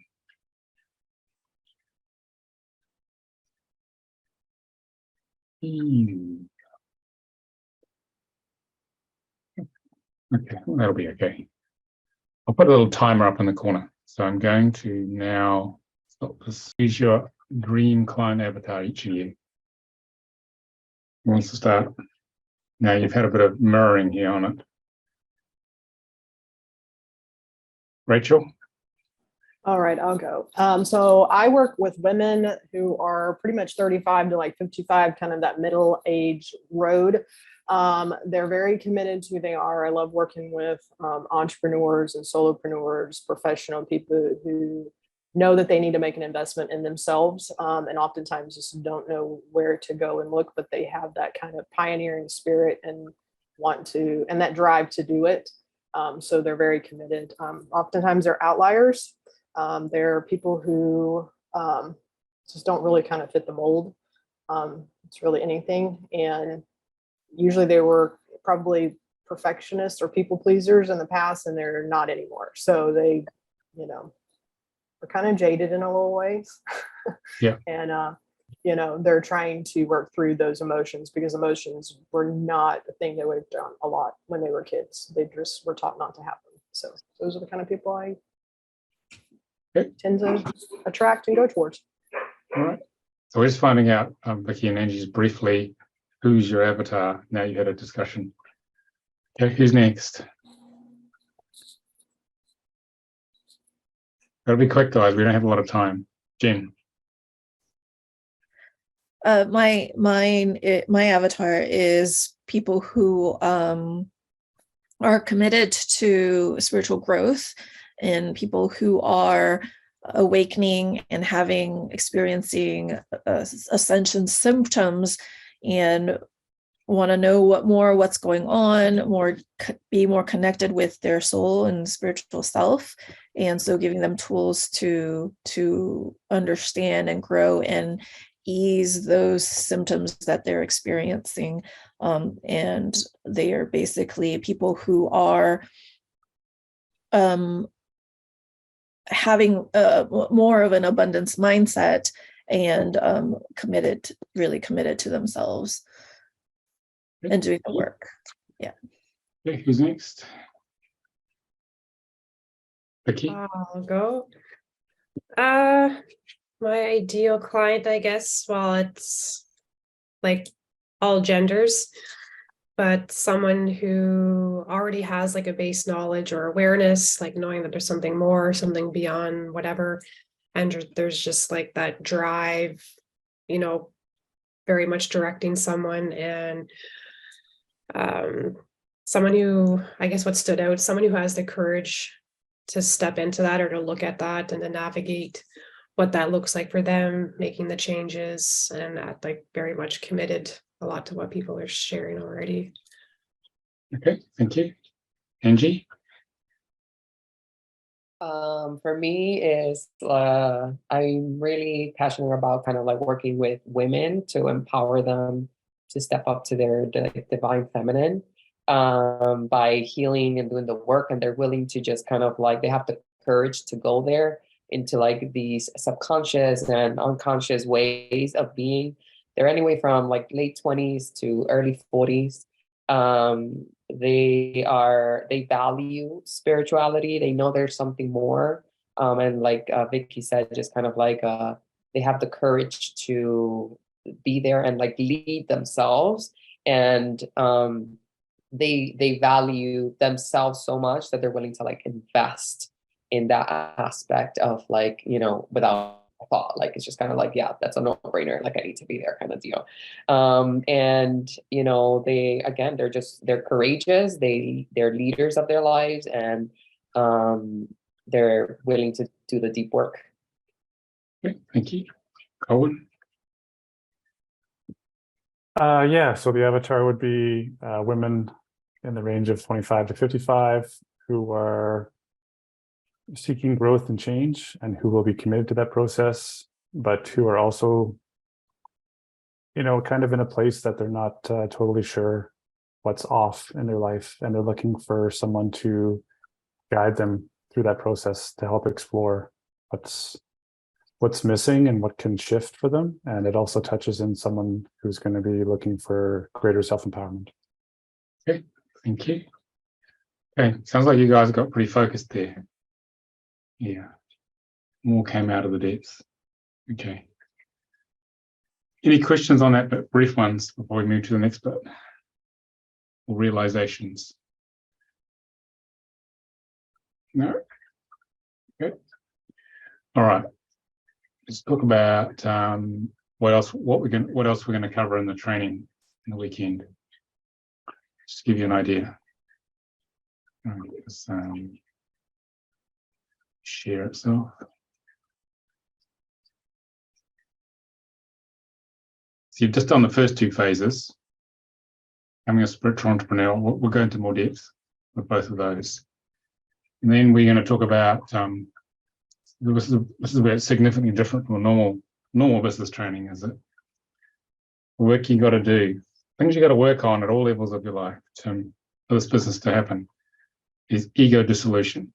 Okay, well, that'll be okay. I'll put a little timer up in the corner. So I'm going to now stop this. Use your dream client avatar, each of you. Who wants to start? Now you've had a bit of mirroring here on it. Rachel? All right, I'll go. So I work with women who are pretty much 35 to like 55, kind of that middle age road. They're very committed to who they are. I love working with entrepreneurs and solopreneurs, professional people who know that they need to make an investment in themselves, and oftentimes just don't know where to go and look, but they have that kind of pioneering spirit and want to, and that drive to do it. So they're very committed. Oftentimes they're outliers. They're people who just don't really kind of fit the mold. It's really anything. And usually they were probably perfectionists or people pleasers in the past, and they're not anymore. So they, are kind of jaded in a little ways. Yeah. And, they're trying to work through those emotions, because emotions were not a thing they would have done a lot when they were kids. They just were taught not to have them. So those are the kind of people I tend to attract and go towards. All right. So we're just finding out, Vicky and Angie, just briefly, who's your avatar? Now you had a discussion. Okay, who's next? Gotta be quick, guys. We don't have a lot of time. Jen. My avatar is people who are committed to spiritual growth, and people who are awakening and experiencing ascension symptoms, and want to know what's going on, be more connected with their soul and spiritual self. And so giving them tools to understand and grow and ease those symptoms that they're experiencing. And they are basically people who are having more of an abundance mindset, and really committed to themselves and doing the work. Yeah. Okay, who's next? Vicky. I'll go. My ideal client, I guess, well, it's like all genders, but someone who already has like a base knowledge or awareness, like knowing that there's something more, something beyond whatever. And there's just like that drive, very much directing someone, and someone who, I guess what stood out, someone who has the courage to step into that, or to look at that and to navigate what that looks like for them, making the changes, and like very much committed a lot to what people are sharing already. Okay, thank you. Angie? For me is I'm really passionate about kind of like working with women to empower them to step up to their divine feminine, by healing and doing the work, and they're willing to just kind of like, they have the courage to go there into like these subconscious and unconscious ways of being. They're anyway from like late 20s to early 40s. They value spirituality. They know there's something more. And like Vicky said, just kind of like they have the courage to be there and like lead themselves. And they value themselves so much that they're willing to like invest in that aspect of like, without thought. Like it's just kind of like, yeah, that's a no-brainer, like I need to be there kind of deal. And they're courageous, they're leaders of their lives, and they're willing to do the deep work. Okay, thank you. Colin? So the avatar would be women in the range of 25 to 55 who are seeking growth and change, and who will be committed to that process, but who are also, kind of in a place that they're not totally sure what's off in their life, and they're looking for someone to guide them through that process to help explore what's missing and what can shift for them. And it also touches in someone who's going to be looking for greater self-empowerment. Okay, thank you. Okay, sounds like you guys got pretty focused there. Yeah, more came out of the depths. Okay. Any questions on that bit, brief ones, before we move to the next bit? Or realizations? No? Okay. All right. Let's talk about what else we're going to cover in the training in the weekend. Just to give you an idea. Let's, share itself. So you've just done the first two phases. Becoming a spiritual entrepreneur. We'll go into more depth with both of those. And then we're going to talk about this is where it's significantly different from a normal business training, is it? The work you got to do, things you got to work on at all levels of your life for this business to happen is ego dissolution.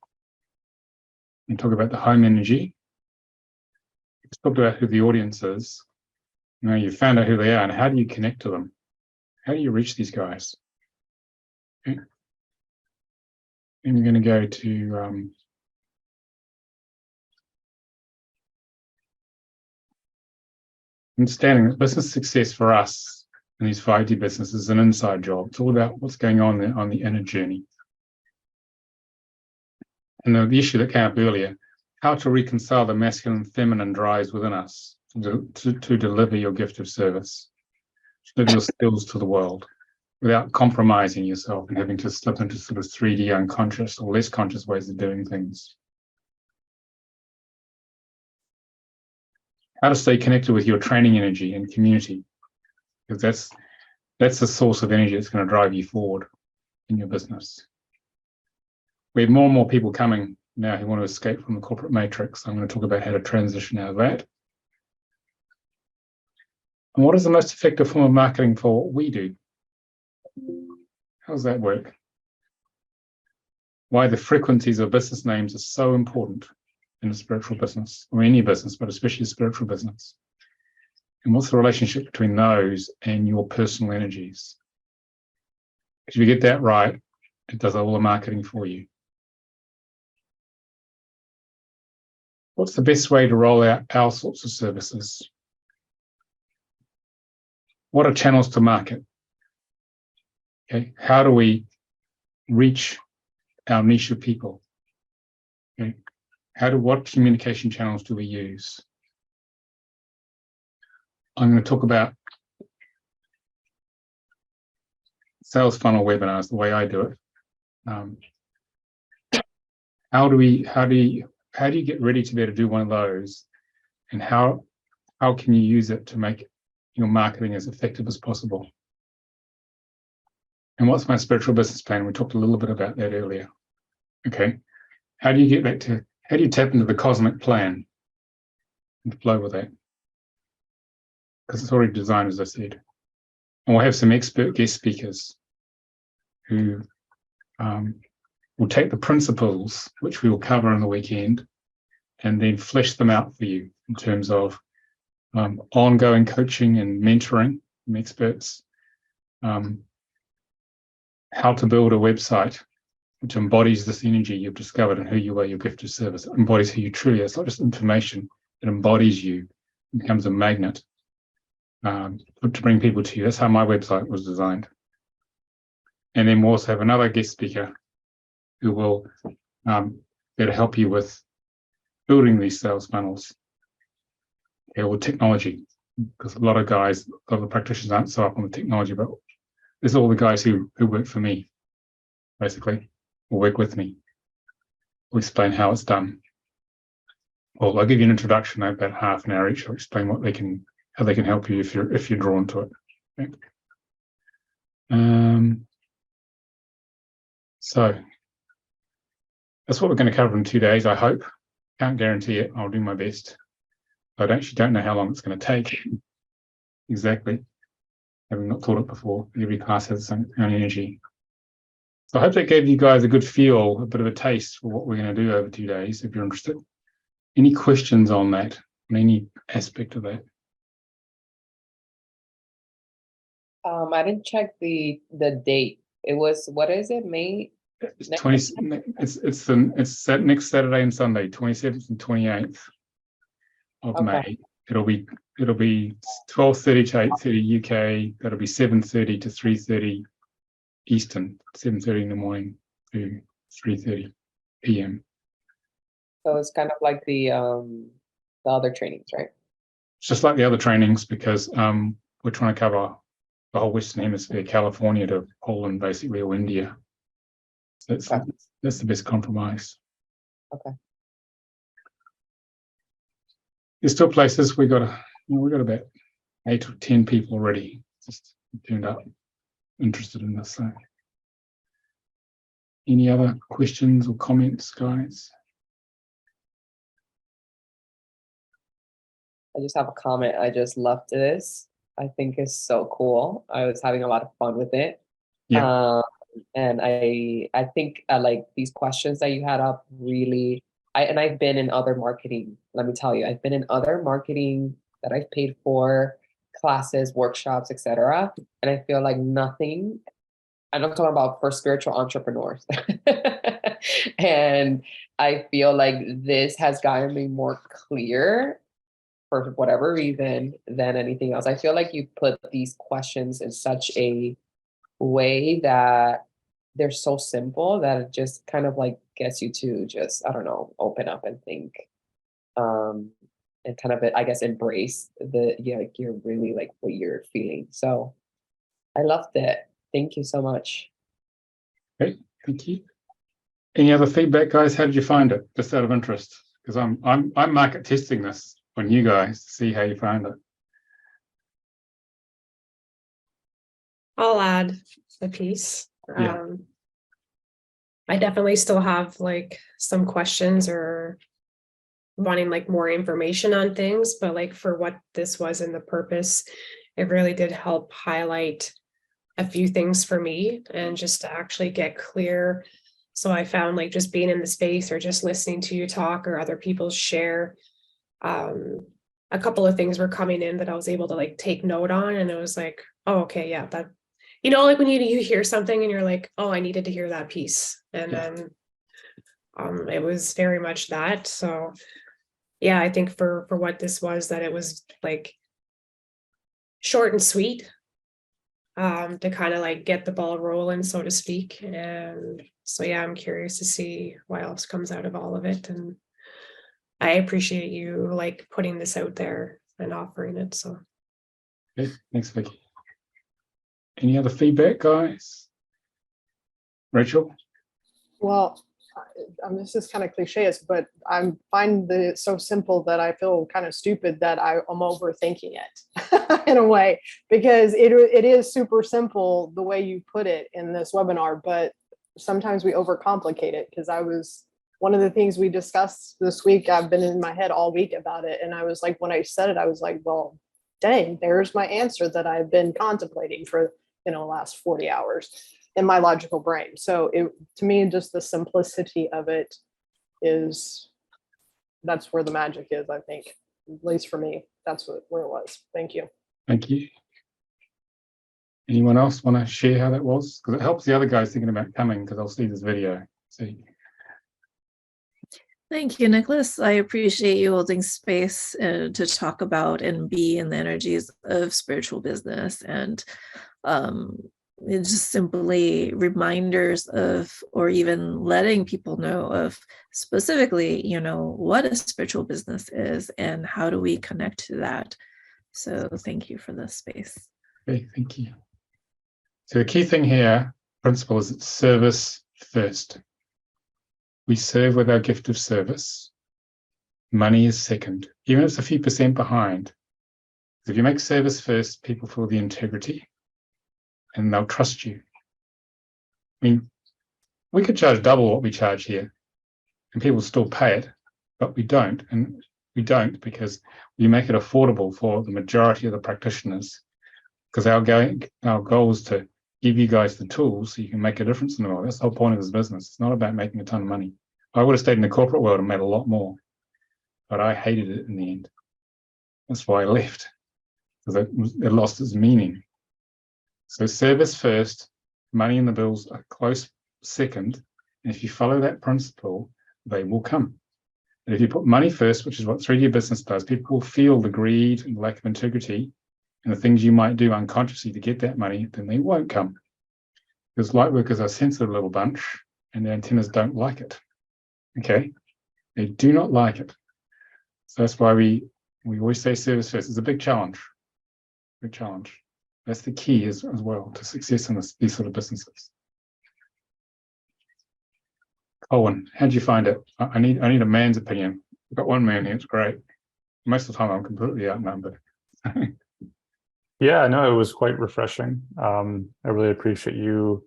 And talk about the home energy. Let's talk about who the audience is. You know, you found out who they are, and how do you connect to them? How do you reach these guys? Okay. And you're going to go to understanding that business success for us in these 5D businesses is an inside job. It's all about what's going on there on the inner journey. And the issue that came up earlier, how to reconcile the masculine and feminine drives within us to deliver your gift of service, to deliver your skills to the world without compromising yourself and having to slip into sort of 3D unconscious or less conscious ways of doing things. How to stay connected with your training energy and community, because that's the source of energy that's going to drive you forward in your business. We have more and more people coming now who want to escape from the corporate matrix. I'm going to talk about how to transition out of that. And what is the most effective form of marketing for what we do? How does that work? Why the frequencies of business names are so important in a spiritual business, or any business, but especially a spiritual business. And what's the relationship between those and your personal energies? If you get that right, it does all the marketing for you. What's the best way to roll out our sorts of services? What are channels to market? Okay, how do we reach our niche of people? Okay, what communication channels do we use? I'm going to talk about sales funnel webinars, the way I do it. How do you get ready to be able to do one of those, and how can you use it to make your marketing as effective as possible? And what's my spiritual business plan? We talked a little bit about that earlier. Okay, how do you tap into the cosmic plan and flow with that? Because it's already designed, as I said. And we'll have some expert guest speakers who will take the principles, which we will cover on the weekend, and then flesh them out for you in terms of ongoing coaching and mentoring from experts, how to build a website which embodies this energy you've discovered and who you are, your gift of service. It embodies who you truly are. It's not just information, it embodies you. It becomes a magnet to bring people to you. That's how my website was designed. And then we'll also have another guest speaker who will better help you with building these sales funnels, with technology, because a lot of the practitioners aren't so up on the technology, but there's all the guys who work for me, basically, or work with me. We'll explain how it's done. Well, I'll give you an introduction, about half an hour each. I'll explain how they can help you if you're drawn to it. Okay. So that's what we're going to cover in 2 days, I hope. Can't guarantee it. I'll do my best. I actually don't know how long it's going to take exactly. Having not taught it before. Every class has its own energy. So I hope that gave you guys a good feel, a bit of a taste for what we're going to do over 2 days, if you're interested. Any questions on that, on any aspect of that? I didn't check the date. It was, what is it, May? It's Next 20. It's that next Saturday and Sunday, 27th and 28th of Okay. May. It'll be 12:30 to 8:30 UK. That'll be 7:30 to 3:30 Eastern. 7:30 in the morning to 3:30 PM. So it's kind of like the other trainings, right? It's just like the other trainings because we're trying to cover the whole Western Hemisphere, California to Poland, basically, or India. So that's the best compromise. Okay. There's still places we got about 8 or 10 people already just turned up interested in this. So, any other questions or comments, guys? I just have a comment. I just loved this. I think it's so cool. I was having a lot of fun with it. Yeah. And I think like these questions that you had up really, I've been in other marketing, let me tell you, I've been in other marketing that I've paid for, classes, workshops, etc. And I feel like nothing, I'm not talking about for spiritual entrepreneurs. And I feel like this has gotten me more clear for whatever reason than anything else. I feel like you put these questions in such a way that they're so simple that it just kind of like gets you to just, I don't know, open up and think, and kind of, I guess, embrace like you're really like what you're feeling. So I loved it. Thank you so much. Great, thank you. Any other feedback, guys? How did you find it? Just out of interest, because I'm market testing this on you guys to see how you find it. I'll add a piece. Yeah. I definitely still have like some questions or wanting like more information on things, but like for what this was and the purpose, it really did help highlight a few things for me and just to actually get clear. So I found like just being in the space or just listening to you talk or other people share, a couple of things were coming in that I was able to like take note on, and it was like, oh, okay, yeah, that, you know, like when you hear something and you're like, oh, I needed to hear that piece. And Yeah. then it was very much that. So yeah, I think for what this was, that it was like short and sweet, to kind of like get the ball rolling, so to speak. And so yeah, I'm curious to see what else comes out of all of it. And I appreciate you like putting this out there and offering it. So Okay, thanks, Vicky. Any other feedback, guys? Rachel? Well, this is kind of cliche, but I find it so simple that I feel kind of stupid that I'm overthinking it in a way, because it is super simple the way you put it in this webinar, but sometimes we overcomplicate it. Because one of the things we discussed this week, I've been in my head all week about it. And I was like, when I said it, I was like, well, dang, there's my answer that I've been contemplating for, the last 40 hours in my logical brain. So to me, just the simplicity of it that's where the magic is, I think, at least for me. That's where it was. Thank you. Thank you. Anyone else want to share how that was? Because it helps the other guys thinking about coming, because I'll see this video. See. Thank you, Nicolas. I appreciate you holding space to talk about and be in the energies of spiritual business, and it's just simply reminders of, or even letting people know of specifically, what a spiritual business is and how do we connect to that. So thank you for this space. Okay, thank you. So the key thing here, principle, is it's service first. We serve with our gift of service. Money is second, even if it's a few percent behind. If you make service first, people feel the integrity and they'll trust you. I mean, we could charge double what we charge here and people still pay it, but we don't. And we don't because we make it affordable for the majority of the practitioners, because our goal is to give you guys the tools so you can make a difference in the world. That's the whole point of this business. It's not about making a ton of money. I would have stayed in the corporate world and made a lot more, but I hated it in the end. That's why I left, because it lost its meaning. So service first, money and the bills are close second. And if you follow that principle, they will come. And if you put money first, which is what 3D business does, people will feel the greed and lack of integrity and the things you might do unconsciously to get that money, then they won't come. Because light workers are a sensitive little bunch and their antennas don't like it. Okay? They do not like it. So that's why we always say service first. It's a big challenge. Big challenge. That's the key as well to success in these sort of businesses. Owen, how'd you find it? I need a man's opinion. I've got one man here, it's great. Most of the time I'm completely outnumbered. Yeah, no, it was quite refreshing. I really appreciate you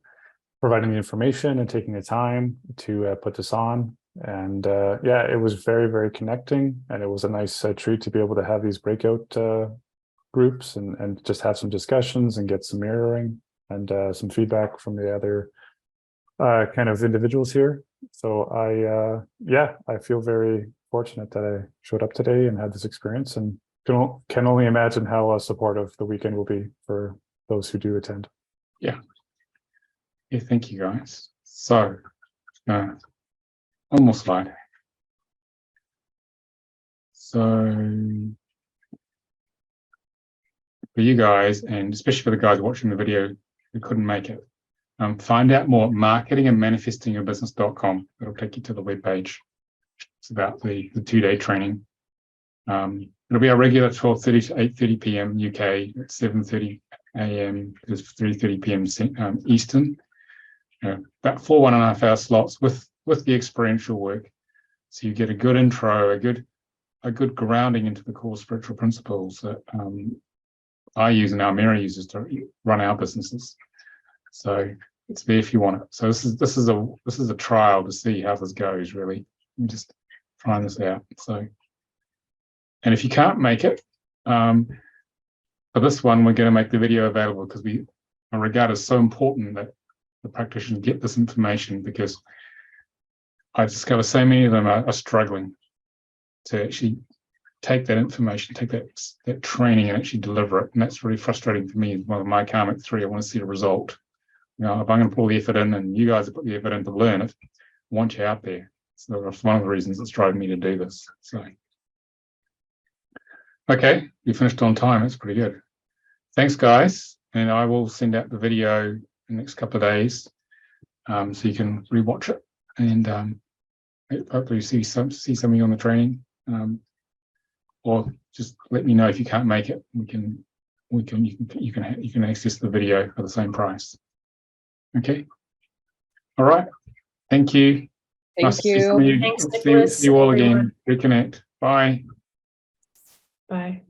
providing the information and taking the time to put this on. And yeah, it was very, very connecting. And it was a nice treat to be able to have these breakout groups and just have some discussions and get some mirroring and some feedback from the other kind of individuals here. So yeah, I feel very fortunate that I showed up today and had this experience, and can only imagine how supportive the weekend will be for those who do attend. Yeah, thank you guys. So one more slide. So for you guys, and especially for the guys watching the video who couldn't make it, find out more at marketingandmanifestingyourbusiness.com. It'll take you to the webpage. It's about the 2-day training. It'll be our regular 12:30 to 8:30 p.m. UK, at 7:30 a.m. to 3:30 p.m. Eastern. About 4 1.5-hour slots with the experiential work. So you get a good intro, a good grounding into the core spiritual principles that I use and our Mary uses to run our businesses. So it's there if you want it. So this is a trial to see how this goes, really. I'm just trying this out. So, and if you can't make it, for this one, we're going to make the video available because we regard it as so important that the practitioners get this information, because I discover so many of them are struggling to actually take that information, take that training and actually deliver it. And that's really frustrating for me. As one of my karmic 3, I want to see the result. If I'm going to pull the effort in and you guys have put the effort in to learn it, I want you out there. So that's one of the reasons that's driving me to do this. So, okay, you finished on time. That's pretty good. Thanks, guys. And I will send out the video in the next couple of days, so you can rewatch it and hopefully see some of you on the training, or just let me know if you can't make it. You can access the video for the same price. Okay. All right. Thank you. Thank you. Thanks, See Nicolas, you all everyone. again. Reconnect. Bye. Bye.